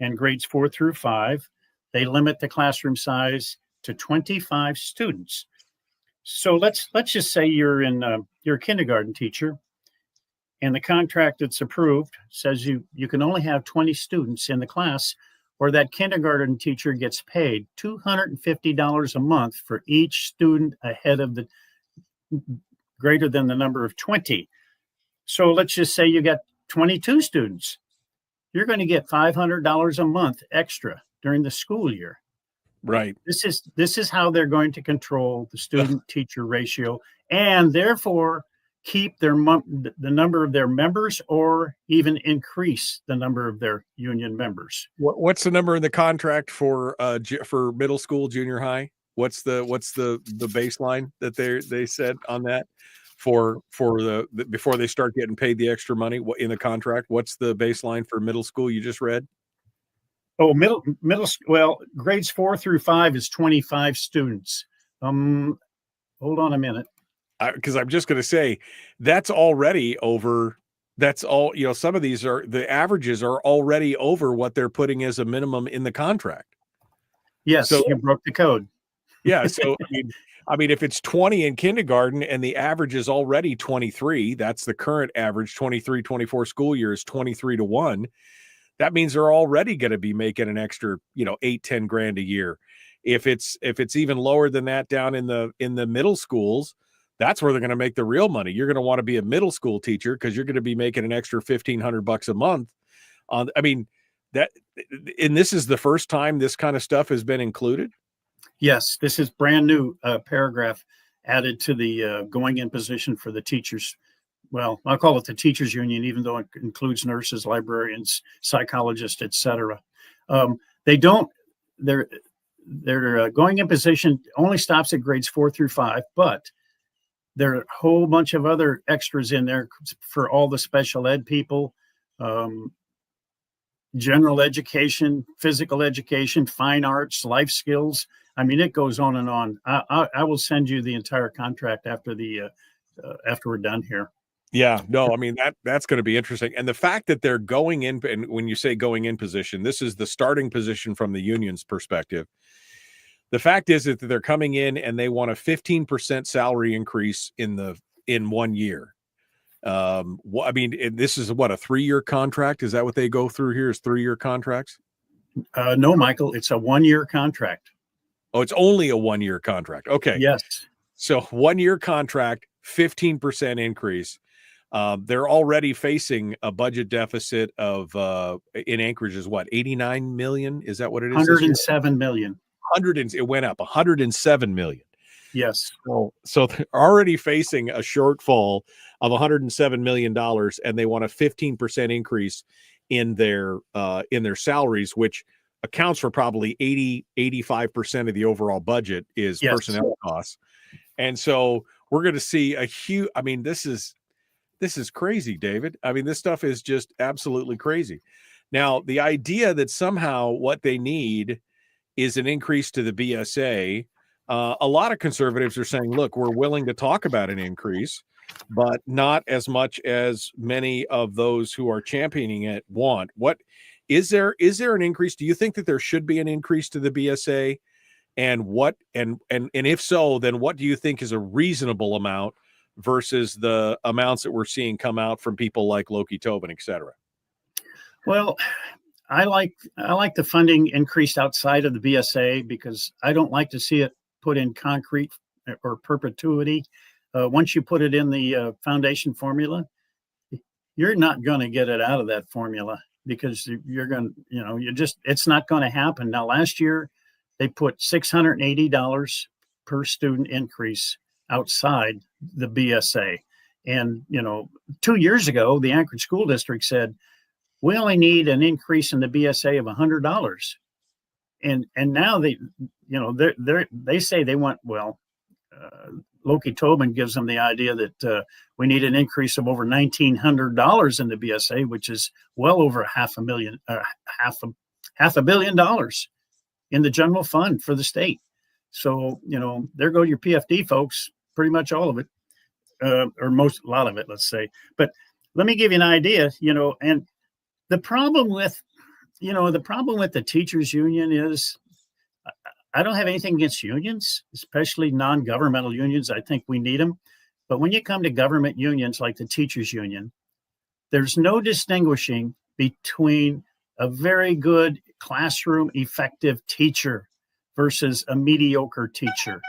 Speaker 3: And grades 4 through 5, they limit the classroom size to 25 students. So let's just say you're a kindergarten teacher, and the contract that's approved says you can only have 20 students in the class, or that kindergarten teacher gets paid $250 a month for each student ahead of the greater than the number of 20. So let's just say you got 22 students. You're going to get $500 a month extra during the school year.
Speaker 7: Right.
Speaker 3: This is how they're going to control the student-teacher ratio, and therefore keep the number of their members or even increase the number of their union members.
Speaker 7: What's the number in the contract for middle school, junior high? What's the baseline that they said on that for the before they start getting paid the extra money in the contract? What's the baseline for middle school you just read?
Speaker 3: Oh, middle. Well, grades 4 through 5 is 25 students. Hold on a minute.
Speaker 7: Because I'm just going to say that's already over. That's all, some of these the averages are already over what they're putting as a minimum in the contract.
Speaker 3: Yes, so you broke the code.
Speaker 7: Yeah. So, I mean, if it's 20 in kindergarten and the average is already 23, that's the current average, 23, 24 school year is 23-1. That means they're already going to be making an extra, 8-10 grand a year. If it's even lower than that down in the middle schools, that's where they're going to make the real money. You're going to want to be a middle school teacher because you're going to be making an extra $1,500 a month. This is the first time this kind of stuff has been included.
Speaker 3: Yes, this is brand new paragraph added to the going in position for the teachers. Well, I'll call it the teachers union, even though it includes nurses, librarians, psychologists, etc. Their going in position only stops at grades 4 through 5, but there are a whole bunch of other extras in there for all the special ed people, general education, physical education, fine arts, life skills. I mean, it goes on and on. I will send you the entire contract after we're done here.
Speaker 7: Yeah, no, I mean, that's going to be interesting. And the fact that they're going in, and when you say going in position, this is the starting position from the union's perspective. The fact is that they're coming in and they want a 15% salary increase in 1 year. I mean, this is a 3-year contract. Is that what they go through here? Is 3-year contracts?
Speaker 3: No, Michael, it's a 1-year contract.
Speaker 7: Oh, it's only a 1-year contract. Okay.
Speaker 3: Yes.
Speaker 7: So 1-year contract, 15% increase. They're already facing a budget deficit of in Anchorage is what, 89 million? Is that what it is?
Speaker 3: 107 million.
Speaker 7: It went up 107 million.
Speaker 3: Yes.
Speaker 7: So they're already facing a shortfall of $107 million, and they want a 15% increase in their salaries, which accounts for probably 85% of the overall budget is personnel costs. And so we're going to see a huge, I mean, this is crazy, David. I mean, this stuff is just absolutely crazy. Now, the idea that somehow what they need is an increase to the BSA. A lot of conservatives are saying, look, we're willing to talk about an increase, but not as much as many of those who are championing it want. What is there an increase? Do you think that there should be an increase to the BSA? And what and if so, then what do you think is a reasonable amount versus the amounts that we're seeing come out from people like Loki Tobin, et cetera?
Speaker 3: Well, I like the funding increased outside of the BSA because I don't like to see it put in concrete or perpetuity. Once you put it in the foundation formula, you're not going to get it out of that formula because you're going to, it's not going to happen. Now, last year, they put $680 per student increase outside the BSA. And, 2 years ago, the Anchorage School District said, we only need an increase in the BSA of $100. And now they say they want, Loki Tobin gives them the idea that we need an increase of over $1,900 in the BSA, which is well over $500 million in the general fund for the state. So, there go your PFD folks, pretty much all of it, or a lot of it, let's say. But let me give you an idea, and the problem with the teachers union is I don't have anything against unions, especially non-governmental unions. I think we need them. But when you come to government unions like the teachers union, there's no distinguishing between a very good classroom effective teacher versus a mediocre teacher.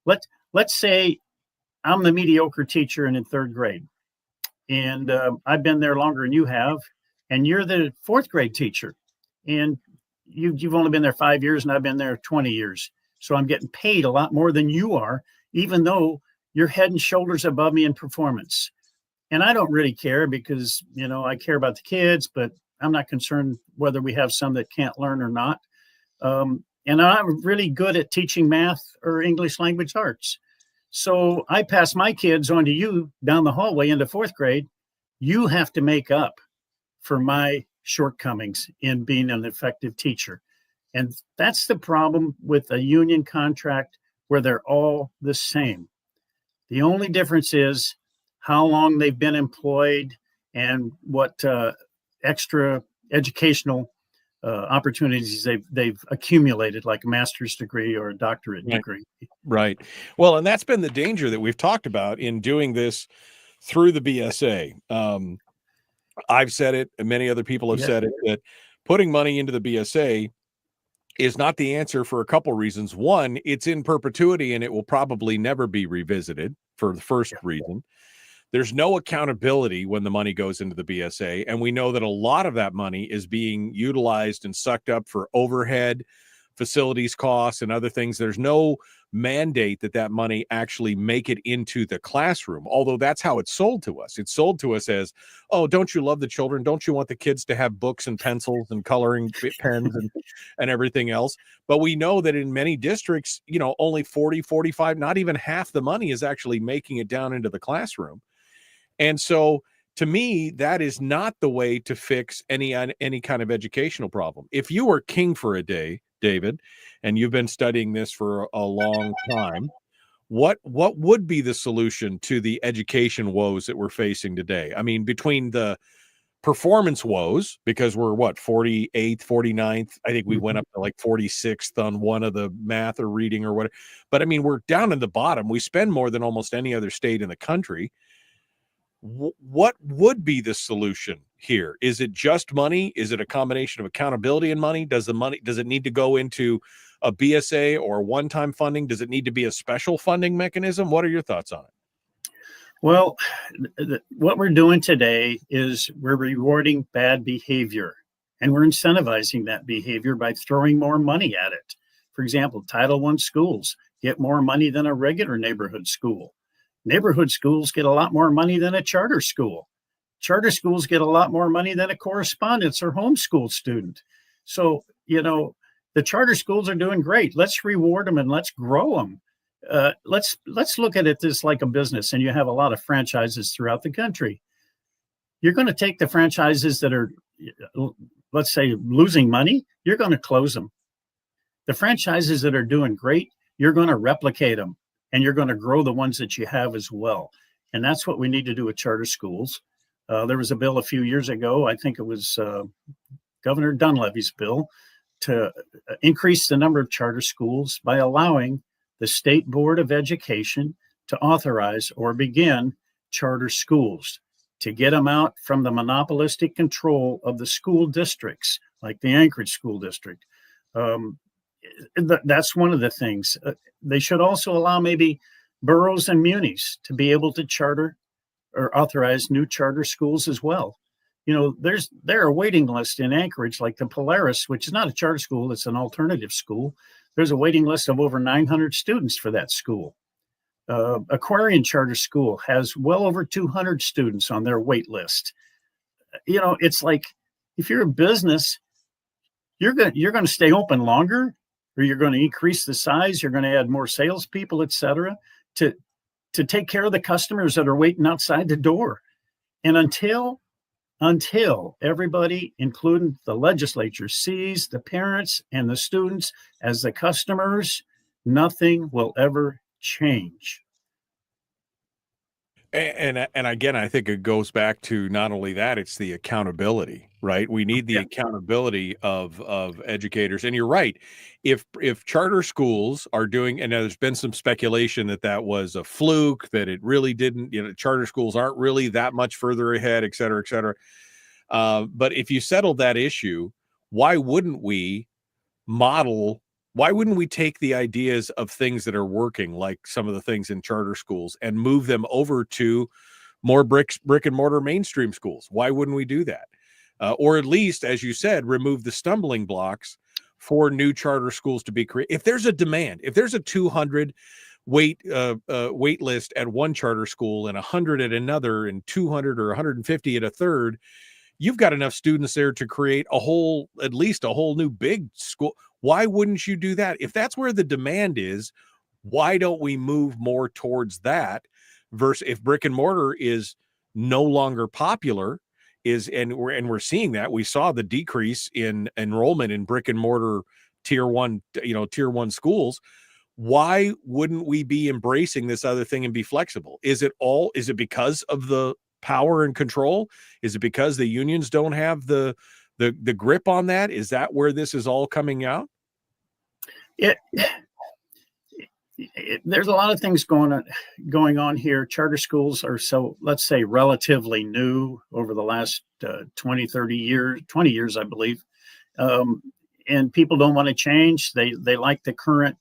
Speaker 3: Let's say I'm the mediocre teacher and in 3rd grade, and I've been there longer than you have, and you're the 4th grade teacher, and you've only been there 5 years and I've been there 20 years. So I'm getting paid a lot more than you are, even though you're head and shoulders above me in performance. And I don't really care because, I care about the kids, but I'm not concerned whether we have some that can't learn or not. And I'm really good at teaching math or English language arts. So I pass my kids on to you down the hallway into fourth grade. You have to make up for my shortcomings in being an effective teacher. And that's the problem with a union contract where they're all the same. The only difference is how long they've been employed and what extra educational opportunities they've accumulated, like a master's degree or a doctorate degree.
Speaker 7: Right. Well, and that's been the danger that we've talked about in doing this through the BSA. I've said it, and many other people have said it, that putting money into the BSA is not the answer for a couple reasons. One, it's in perpetuity and it will probably never be revisited for the first reason. There's no accountability when the money goes into the BSA. And we know that a lot of that money is being utilized and sucked up for overhead, facilities costs, and other things. There's no mandate that money actually make it into the classroom, although that's how it's sold to us. It's sold to us as, oh, don't you love the children? Don't you want the kids to have books and pencils and coloring pens and everything else? But we know that in many districts, only 40, 45, not even half the money is actually making it down into the classroom. And so to me, that is not the way to fix any kind of educational problem. If you were king for a day, David, and you've been studying this for a long time, what would be the solution to the education woes that we're facing today? I mean, between the performance woes, because we're 48th, 49th, I think we went up to like 46th on one of the math or reading or whatever. But I mean, we're down in the bottom. We spend more than almost any other state in the country. What would be the solution here? Is it just money? Is it a combination of accountability and money? Does it need to go into a BSA or one-time funding? Does it need to be a special funding mechanism? What are your thoughts on it?
Speaker 3: Well, what we're doing today is we're rewarding bad behavior, and we're incentivizing that behavior by throwing more money at it. For example, Title I schools get more money than a regular neighborhood school. Neighborhood schools get a lot more money than a charter school. Charter schools get a lot more money than a correspondence or homeschool student. So, the charter schools are doing great. Let's reward them and let's grow them. Let's look at it as like a business, and you have a lot of franchises throughout the country. You're going to take the franchises that are, let's say, losing money, you're going to close them. The franchises that are doing great, you're going to replicate them. And you're going to grow the ones that you have as well. And that's what we need to do with charter schools. There was a bill a few years ago, I think it was Governor Dunleavy's bill, to increase the number of charter schools by allowing the State Board of Education to authorize or begin charter schools, to get them out from the monopolistic control of the school districts, like the Anchorage School District. That's one of the things. They should also allow maybe boroughs and munis to be able to charter or authorize new charter schools as well. There are waiting lists in Anchorage, like the Polaris, which is not a charter school, it's an alternative school. There's a waiting list of over 900 students for that school. Aquarian Charter School has well over 200 students on their wait list. It's like, if you're a business, you're going to stay open longer, or you're going to increase the size, you're going to add more salespeople, et cetera, to take care of the customers that are waiting outside the door. And until everybody, including the legislature, sees the parents and the students as the customers, nothing will ever change.
Speaker 7: And again, I think it goes back to not only that, it's the accountability, right? We need the accountability of educators. And you're right. If charter schools are doing, and there's been some speculation that was a fluke, that it really didn't, charter schools aren't really that much further ahead, et cetera, et cetera. But if you settle that issue, why wouldn't we take the ideas of things that are working, like some of the things in charter schools, and move them over to more brick and mortar mainstream schools? Why wouldn't we do that? Or at least, as you said, remove the stumbling blocks for new charter schools to be created. If there's a demand, if there's a 200 wait list at one charter school and 100 at another and 200 or 150 at a third, you've got enough students there to create at least a whole new big school. Why wouldn't you do that? If that's where the demand is, why don't we move more towards that? Versus if brick and mortar is no longer popular, and we're seeing that. We saw the decrease in enrollment in brick and mortar tier one schools. Why wouldn't we be embracing this other thing and be flexible? Is it because of the power and control? Is it because the unions don't have the grip on that? Is that where this is all coming out?
Speaker 3: There's a lot of things going on here. Charter schools are, so let's say, relatively new over the last 20 years, I believe. And people don't want to change. They like the current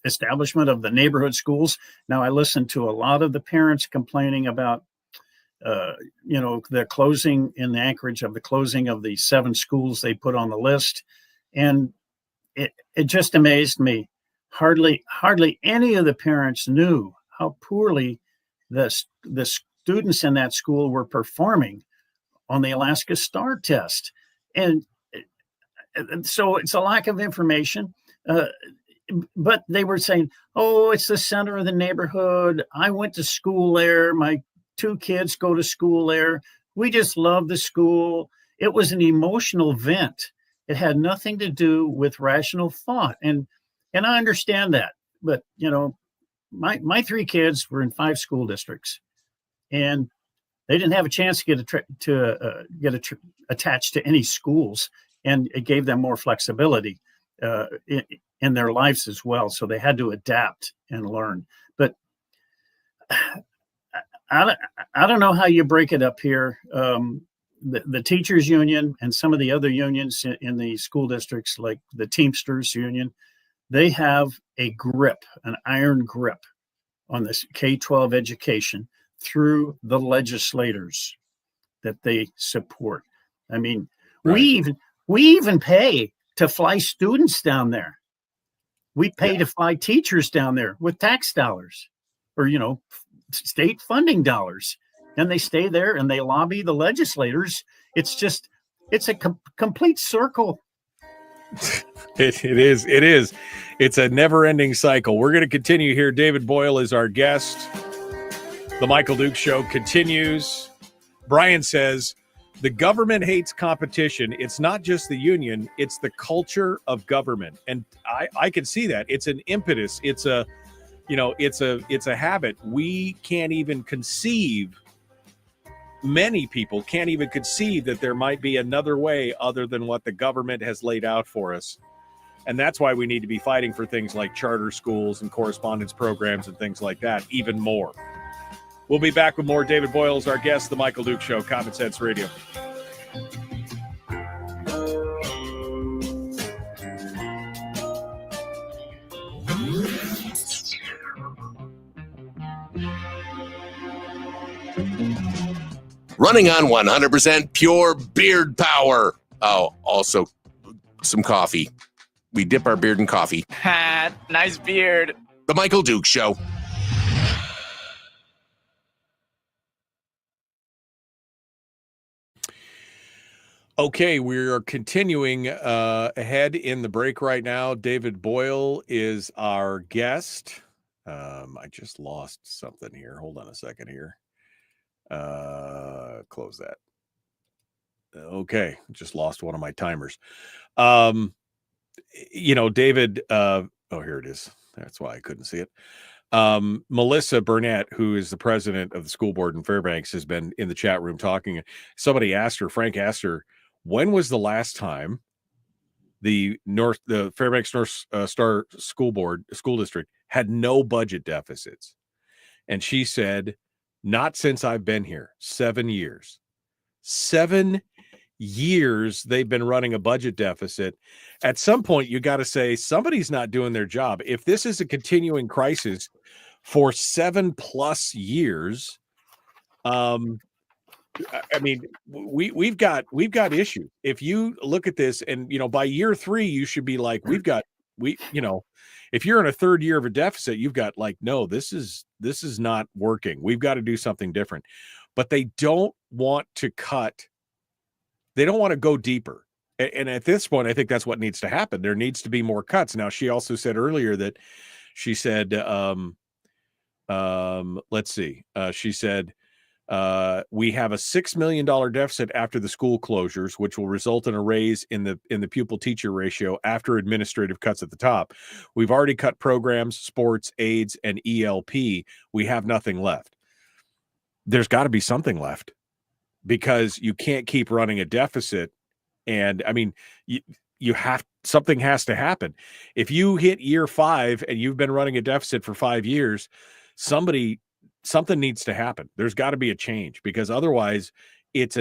Speaker 3: establishment of the neighborhood schools. Now, I listen to a lot of the parents complaining about the closing in the Anchorage of the 7 schools they put on the list. And it just amazed me. Hardly any of the parents knew how poorly the students in that school were performing on the Alaska STAR test. And so it's a lack of information. But they were saying, oh, it's the center of the neighborhood. I went to school there. My 2 kids go to school there. We just love the school. It was an emotional vent. It had nothing to do with rational thought. And I understand that. But, my 3 kids were in 5 school districts, and they didn't have a chance to get attached to any schools. And it gave them more flexibility in their lives as well. So they had to adapt and learn. But I don't know how you break it up here. The teachers union and some of the other unions in the school districts, like the Teamsters union, they have an iron grip on this K-12 education through the legislators that they support. I mean, right. we even pay to fly students down there. We pay to fly teachers down there with tax dollars or, state funding dollars. And they stay there and they lobby the legislators. It's a complete circle.
Speaker 7: It is. It's a never-ending cycle. We're going to continue here. David Boyle is our guest. The Michael Dukes Show continues. Brian says, the government hates competition. It's not just the union. It's the culture of government. And I can see that. It's an impetus. It's a habit. We can't even conceive. Many people can't even conceive that there might be another way other than what the government has laid out for us. And that's why we need to be fighting for things like charter schools and correspondence programs and things like that even more. We'll be back with more. David Boyle is our guest, The Michael Dukes Show, Common Sense Radio.
Speaker 1: Running on 100% pure beard power. Oh, also some coffee. We dip our beard in coffee.
Speaker 6: Nice beard.
Speaker 1: The Michael Dukes Show.
Speaker 7: Okay, we are continuing ahead in the break right now. David Boyle is our guest. I just lost something here. Hold on a second here. Close that. Okay, just lost one of my timers. David, here it is. That's why I couldn't see it. Melissa Burnett, who is the president of the school board in Fairbanks, has been in the chat room talking. Somebody asked her, Frank asked her, when was the last time the Fairbanks North Star school district had no budget deficits? And she said, not since I've been here. 7 years. 7 years they've been running a budget deficit. At some point, you got to say somebody's not doing their job. If this is a continuing crisis for 7+ years, we've got issues. If you look at this, and by year 3, you should be like, we've got if you're in a third year of a deficit, you've got like, no, this is not working. We've got to do something different. But they don't want to cut. They don't want to go deeper. And at this point, I think that's what needs to happen. There needs to be more cuts. Now, she also said earlier that she said, let's see. She said, we have a $6 million deficit after the school closures, which will result in a raise in the pupil teacher ratio after administrative cuts at the top. We've already cut programs, sports, aids, and ELP. We have nothing left. There's got to be something left, because you can't keep running a deficit. And I mean, something has to happen. If you hit year 5 and you've been running a deficit for 5 years, something needs to happen. There's got to be a change, because otherwise it's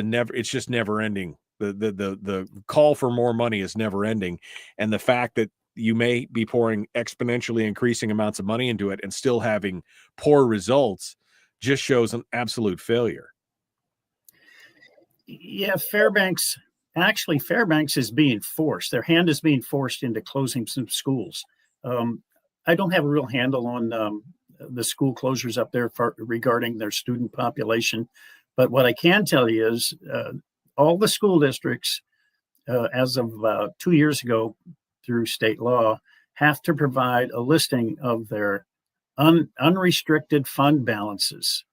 Speaker 7: just never ending. The call for more money is never ending. And the fact that you may be pouring exponentially increasing amounts of money into it and still having poor results just shows an absolute failure.
Speaker 3: Yeah, Fairbanks is being forced. Their hand is being forced into closing some schools. I don't have a real handle on the school closures up there regarding their student population. But what I can tell you is all the school districts, as of about 2 years ago through state law, have to provide a listing of their unrestricted fund balances.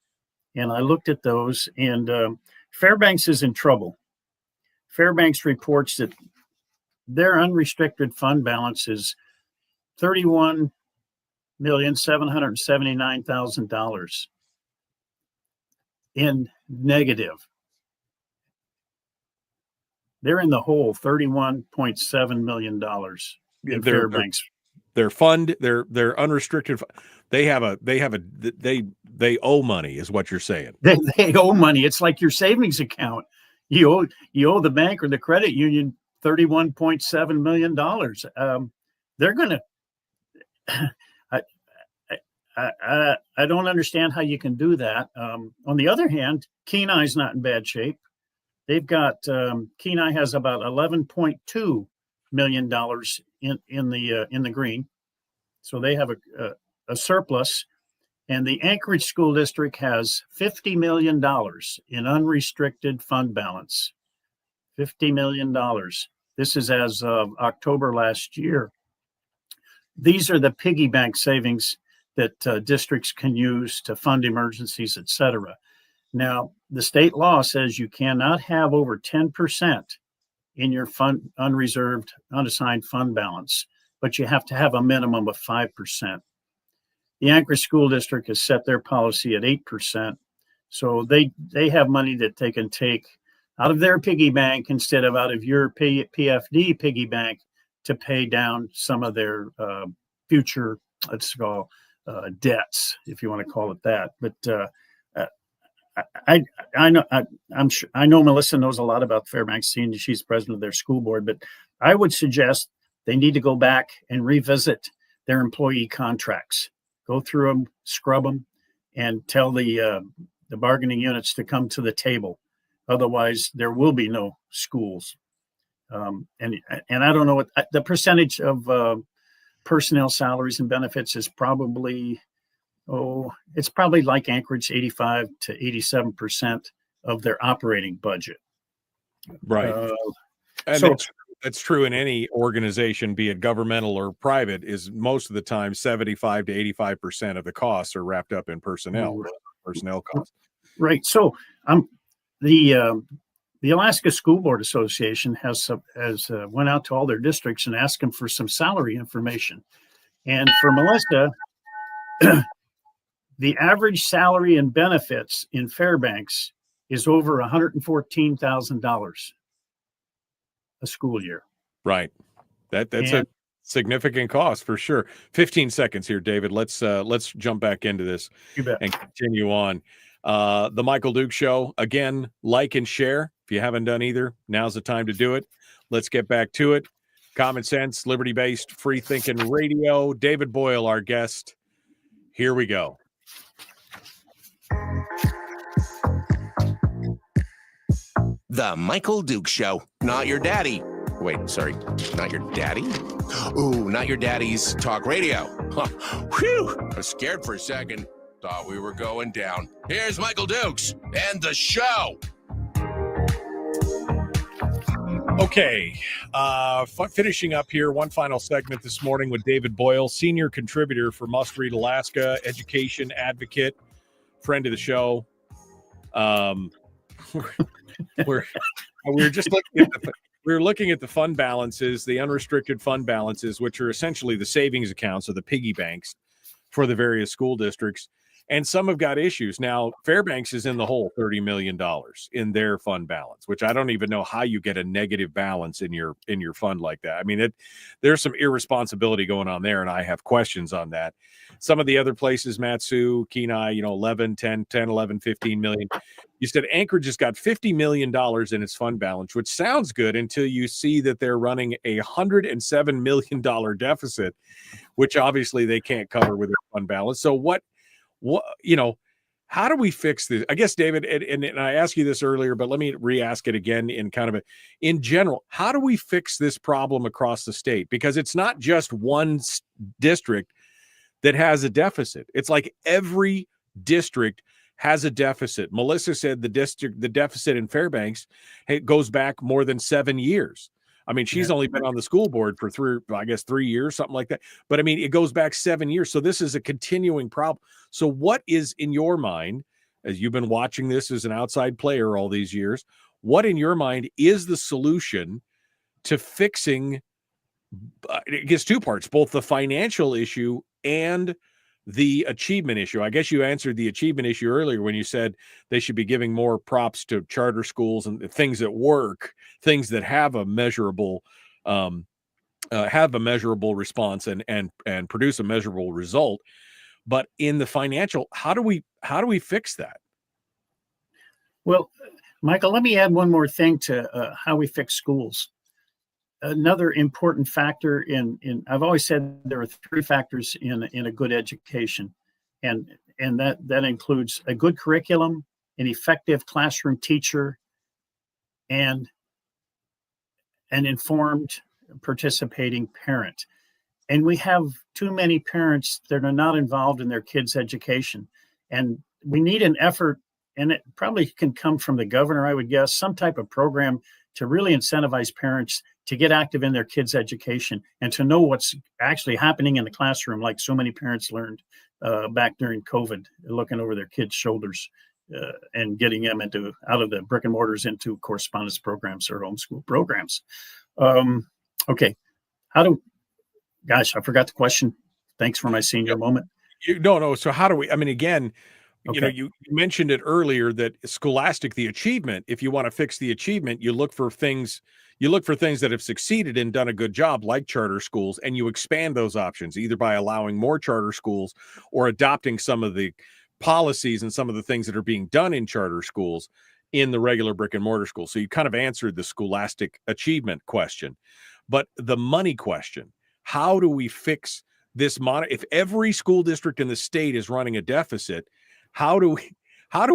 Speaker 3: And I looked at those, and Fairbanks is in trouble. Fairbanks reports that their unrestricted fund balance is $31,779,000 in negative. They're in the hole, $31.7 million in Fairbanks.
Speaker 7: Their fund, their unrestricted, they owe money, is what you're saying.
Speaker 3: They owe money. It's like your savings account. You owe the bank or the credit union $31.7 million. They're going to. I don't understand how you can do that. On the other hand, Kenai's not in bad shape. They've got Kenai has about $11.2 million in the green, so they have a surplus. And the Anchorage School District has $50 million in unrestricted fund balance. $50 million. This is as of October last year. These are the piggy bank savings that districts can use to fund emergencies, et cetera. Now, the state law says you cannot have over 10% in your unreserved, unassigned fund balance, but you have to have a minimum of 5%. The Anchorage School District has set their policy at 8%. So they have money that they can take out of their piggy bank instead of out of your PFD piggy bank to pay down some of their future, let's call debts, if you want to call it that. But I know Melissa knows a lot about Fairbanks, seeing she's president of their school board, but I would suggest they need to go back and revisit their employee contracts. Go through them, scrub them, and tell the bargaining units to come to the table. Otherwise, there will be no schools. And I don't know what the percentage of personnel salaries and benefits is probably. It's probably like Anchorage, 85 to 87% of their operating budget.
Speaker 7: Right. And that's true in any organization, be it governmental or private, is most of the time 75 to 85% of the costs are wrapped up in personnel costs.
Speaker 3: Right. So the Alaska School Board Association has went out to all their districts and asked them for some salary information. And for Melissa, the average salary and benefits in Fairbanks is over $114,000 a school year. Right.
Speaker 7: That's a significant cost for sure. 15 seconds here, David. Let's jump back into this and continue on. The Michael Duke Show. Again, like and share. If you haven't done either, now's the time to do it. Let's get back to it. Common sense, liberty-based, free-thinking radio. David Boyle, our guest. Here we go.
Speaker 1: The Michael Duke Show. Not your daddy. Wait, sorry. Not your daddy? Ooh, not your daddy's talk radio. Huh. Whew, I was scared for a second. Thought we were going down. Here's Michael Dukes and the show.
Speaker 7: Okay, finishing up here, one final segment this morning with David Boyle, senior contributor for Must Read Alaska, education advocate, friend of the show. We're just looking at the fund balances, the unrestricted fund balances, which are essentially the savings accounts or the piggy banks for the various school districts. And some have got issues. Now, Fairbanks is in the hole $30 million in their fund balance, which I don't even know how you get a negative balance in your fund like that. I mean, there's some irresponsibility going on there, and I have questions on that. Some of the other places, Matsu, Kenai, 11, 10, 11, 15 million. You said Anchorage has got $50 million in its fund balance, which sounds good until you see that they're running a $107 million deficit, which obviously they can't cover with their fund balance. So how do we fix this? I guess, David, and I asked you this earlier, but let me re-ask it again in general, how do we fix this problem across the state? Because it's not just one district that has a deficit. It's like every district has a deficit. Melissa said the deficit in Fairbanks goes back more than 7 years. I mean, she's only been on the school board for 3 years, something like that. But I mean, it goes back 7 years. So this is a continuing problem. So what is in your mind, as you've been watching this as an outside player all these years, what in your mind is the solution to fixing, it gets two parts, both the financial issue and the achievement issue? I guess you answered the achievement issue earlier when you said they should be giving more props to charter schools and things that work, things that have a measurable response and produce a measurable result. But in the financial, how do we fix that?
Speaker 3: Well, Michael, let me add one more thing to how we fix schools. Another important factor in I've always said there are 3 factors in a good education, and that includes a good curriculum, an effective classroom teacher, and an informed participating parent. And we have too many parents that are not involved in their kids' education, and we need an effort, and it probably can come from the governor, I would guess, some type of program to really incentivize parents to get active in their kids' education and to know what's actually happening in the classroom, like so many parents learned back during COVID, looking over their kids' shoulders and getting them out of the brick and mortars into correspondence programs or homeschool programs. Okay, gosh, I forgot the question. Thanks for my senior moment.
Speaker 7: No. So how do we, I mean, again, you mentioned it earlier that scholastic, the achievement, if you want to fix the achievement, you look for things that have succeeded and done a good job, like charter schools, and you expand those options either by allowing more charter schools or adopting some of the policies and some of the things that are being done in charter schools in the regular brick and mortar schools. So you kind of answered the scholastic achievement question, but the money question, how do we fix this? If every school district in the state is running a deficit, how do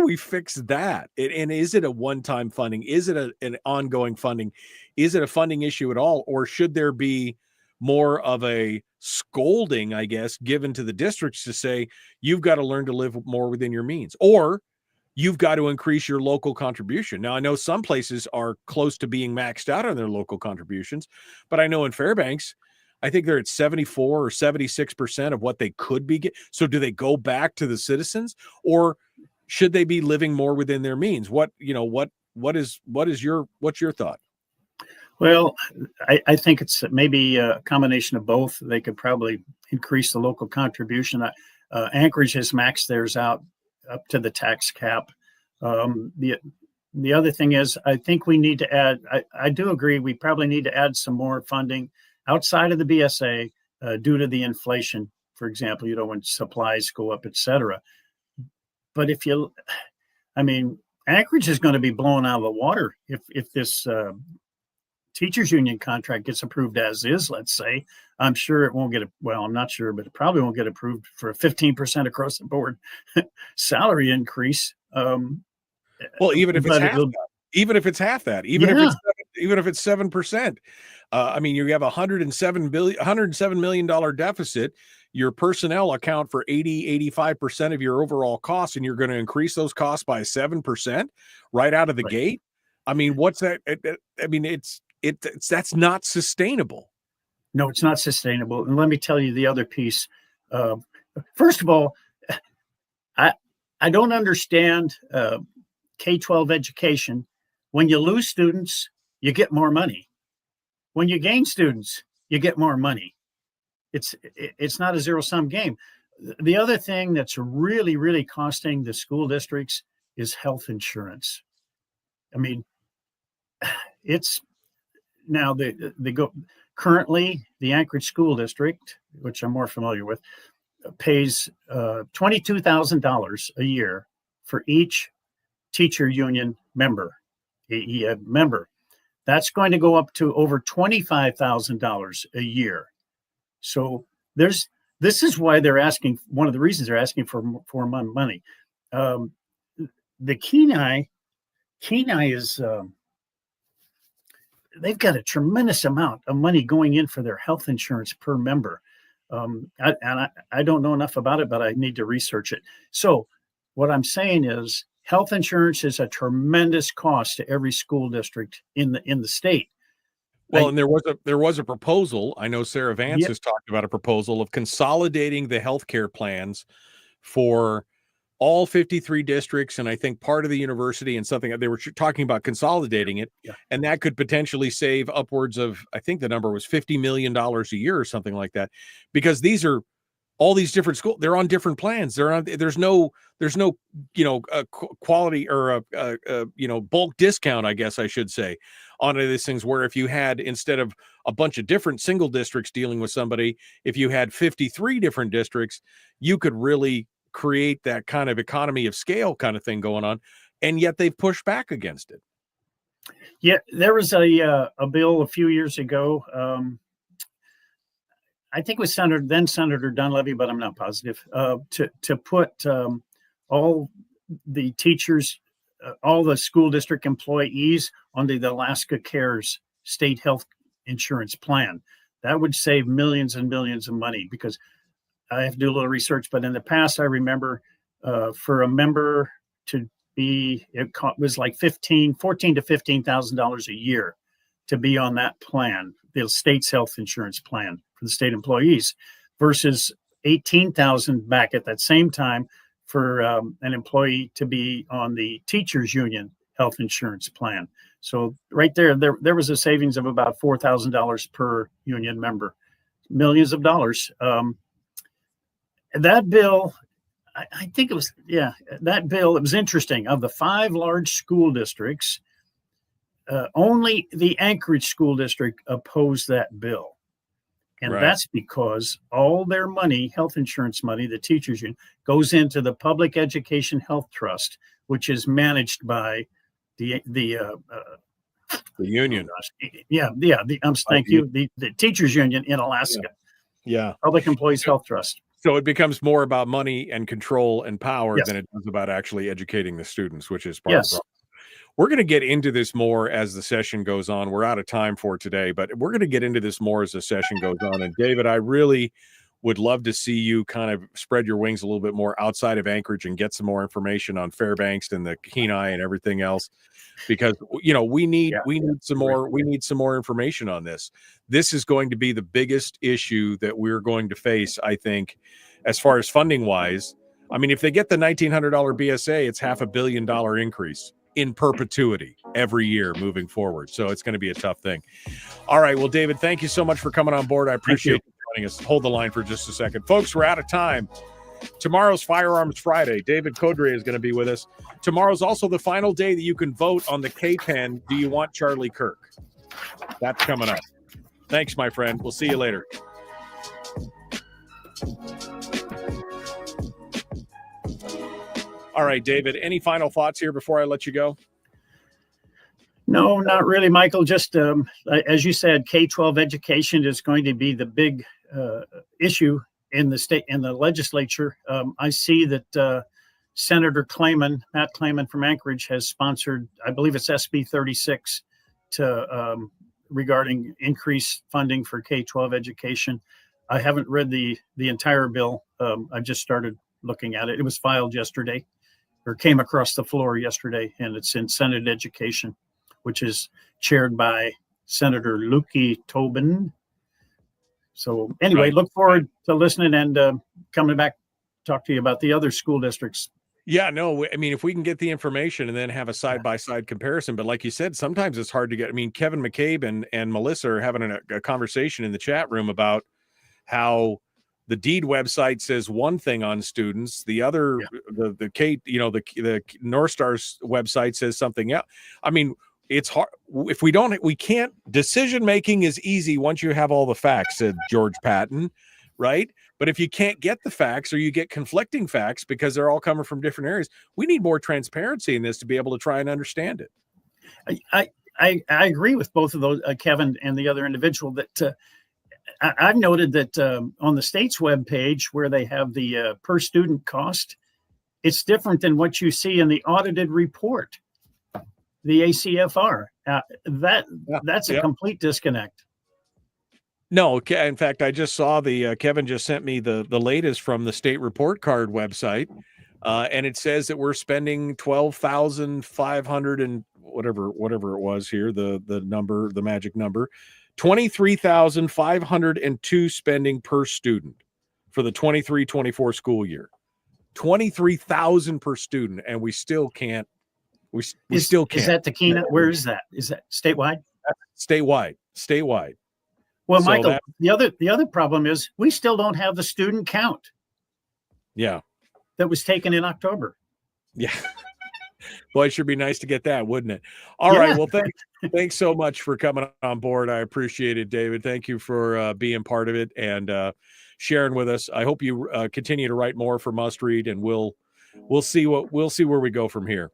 Speaker 7: we fix that? And is it a one-time funding? Is it an ongoing funding? Is it a funding issue at all? Or should there be more of a scolding, I guess, given to the districts to say, you've got to learn to live more within your means, or you've got to increase your local contribution? Now, I know some places are close to being maxed out on their local contributions, but I know in Fairbanks, I think they're at 74 or 76% of what they could be. So do they go back to the citizens, or should they be living more within their means? What's your thought?
Speaker 3: Well, I think it's maybe a combination of both. They could probably increase the local contribution. Anchorage has maxed theirs out up to the tax cap. The other thing is, I think we need to add, I do agree, we probably need to add some more funding outside of the BSA due to the inflation, for example, when supplies go up, et cetera. But Anchorage is going to be blown out of the water if this teachers union contract gets approved as is, let's say. I'm sure it won't I'm not sure, but it probably won't get approved for a 15% across the board salary increase.
Speaker 7: Well, even if it's half that, even if even if it's 7%. I mean, you have $107 million deficit. Your personnel account for 85% of your overall costs, and you're going to increase those costs by 7% right out of the gate. I mean, what's that? I mean, it's that's not sustainable.
Speaker 3: No, it's not sustainable. And let me tell you the other piece. First of all, I don't understand K-12 education. When you lose students, you get more money. When you gain students, you get more money. It's not a zero-sum game. The other thing that's really, really costing the school districts is health insurance. I mean, it's now currently the Anchorage School District, which I'm more familiar with, pays $22,000 a year for each teacher union member. That's going to go up to over $25,000 a year. So this is why they're asking. One of the reasons they're asking for money. The Kenai is they've got a tremendous amount of money going in for their health insurance per member. I don't know enough about it, but I need to research it. So what I'm saying is health insurance is a tremendous cost to every school district in the state.
Speaker 7: Well, and there was a proposal. I know Sarah Vance has talked about a proposal of consolidating the healthcare plans for all 53 districts, and I think part of the university, and something they were talking about consolidating it, and that could potentially save upwards of, I think the number was $50 million a year or something like that, because these are all these different schools. They're on different plans. There's no quality or bulk discount, I guess I should say, on these things, where if you had, instead of a bunch of different single districts dealing with somebody, if you had 53 different districts, you could really create that kind of economy of scale kind of thing going on. And yet they've pushed back against it.
Speaker 3: Yeah, there was a bill a few years ago. I think it was Senator Dunleavy, but I'm not positive, to put all the teachers, all the school district employees onto the Alaska Cares state health insurance plan. That would save millions and millions of money, because I have to do a little research, but in the past, I remember for a member to be, it was like $14,000 to $15,000 a year to be on that plan, the state's health insurance plan for the state employees, versus $18,000 back at that same time for an employee to be on the teachers union health insurance plan. So right there was a savings of about $4,000 per union member, millions of dollars. That bill, I think it was, that bill, it was interesting. Of the 5 large school districts, only the Anchorage School District opposed that bill. And that's because all their money, health insurance money, the teachers union, goes into the Public Education Health Trust, which is managed by the
Speaker 7: union.
Speaker 3: Thank you. The teachers union in Alaska.
Speaker 7: Yeah.
Speaker 3: Public Employees Health Trust.
Speaker 7: So it becomes more about money and control and power than it does about actually educating the students, which is part of the problem. We're going to get into this more as the session goes on. We're out of time for today, but we're going to get into this more as the session goes on. And David, I really would love to see you kind of spread your wings a little bit more outside of Anchorage and get some more information on Fairbanks and the Kenai and everything else, because we need some more information on this. This is going to be the biggest issue that we're going to face, I think, as far as funding wise. I mean, if they get the $1,900 BSA, it's $500 million increase in perpetuity every year moving forward. So it's going to be a tough thing. All right. Well, David, thank you so much for coming on board. I appreciate you joining us. Hold the line for just a second. Folks, we're out of time. Tomorrow's Firearms Friday. David Codre is going to be with us. Tomorrow's also the final day that you can vote on the K-10. Do you want Charlie Kirk? That's coming up. Thanks, my friend. We'll see you later. All right, David, any final thoughts here before I let you go?
Speaker 3: No, not really, Michael. Just as you said, K-12 education is going to be the big issue in the state, in the legislature. I see that Senator Matt Clayman from Anchorage has sponsored, I believe it's SB 36, regarding increased funding for K-12 education. I haven't read the entire bill. I just started looking at it. It was filed yesterday, or came across the floor yesterday, and it's in Senate Education, which is chaired by Senator Lukey Tobin. So anyway,
Speaker 7: Right.
Speaker 3: look forward to listening and coming back to talk to you about the other school districts.
Speaker 7: Yeah, no, I mean, if we can get the information and then have a side-by-side comparison, but like you said, sometimes it's hard to get. I mean, Kevin McCabe and Melissa are having a conversation in the chat room about how the DEED website says one thing on students, the other, the K, the North Star's website says something else. I mean, it's hard if we can't. Decision making is easy once you have all the facts, said George Patton, right? But if you can't get the facts, or you get conflicting facts because they're all coming from different areas, we need more transparency in this to be able to try and understand it.
Speaker 3: I agree with both of those, Kevin and the other individual, that I've noted that on the state's webpage, where they have the per student cost, it's different than what you see in the audited report, the ACFR. That's a complete disconnect.
Speaker 7: No, in fact, I just saw Kevin just sent me the latest from the state report card website, and it says that we're spending 12,500 and whatever it was here, the number, the magic number, 23,502 spending per student for the 23-24 school year. 23,000 per student, and we still can't. We still can't.
Speaker 3: Is that the keynote? Where is that? Is that statewide?
Speaker 7: Statewide.
Speaker 3: Well, so Michael, the other problem is we still don't have the student count.
Speaker 7: Yeah.
Speaker 3: That was taken in October.
Speaker 7: Yeah. Boy, it should be nice to get that, wouldn't it? All right. Well, thanks so much for coming on board. I appreciate it, David. Thank you for being part of it and sharing with us. I hope you continue to write more for Must Read, and we'll see where we go from here.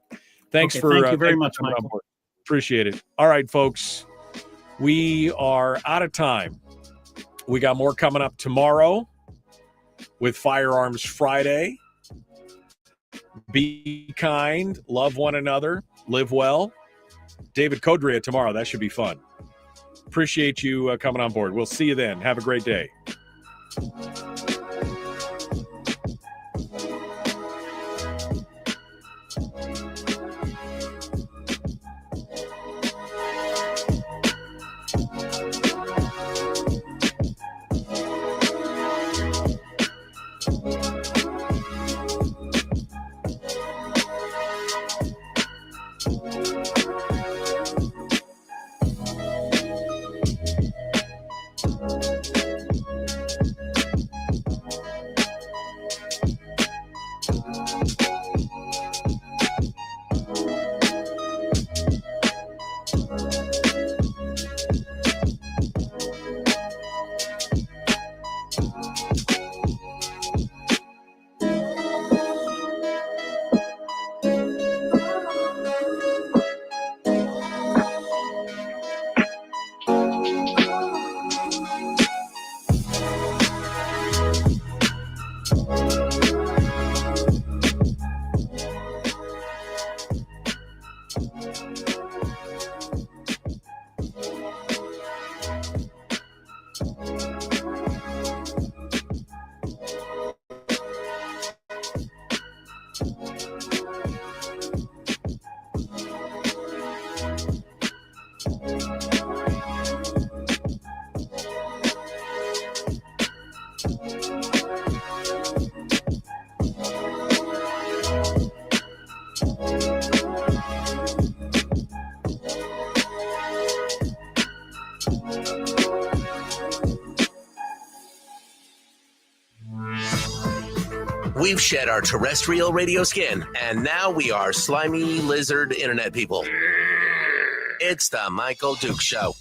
Speaker 7: Thank you very much, Michael. Appreciate it. All right, folks. We are out of time. We got more coming up tomorrow with Firearms Friday. Be kind, love one another, live well. David Codrea tomorrow. That should be fun. Appreciate you coming on board. We'll see you then. Have a great day.
Speaker 1: We've shed our terrestrial radio skin, and now we are slimy lizard internet people. It's the Michael Duke Show.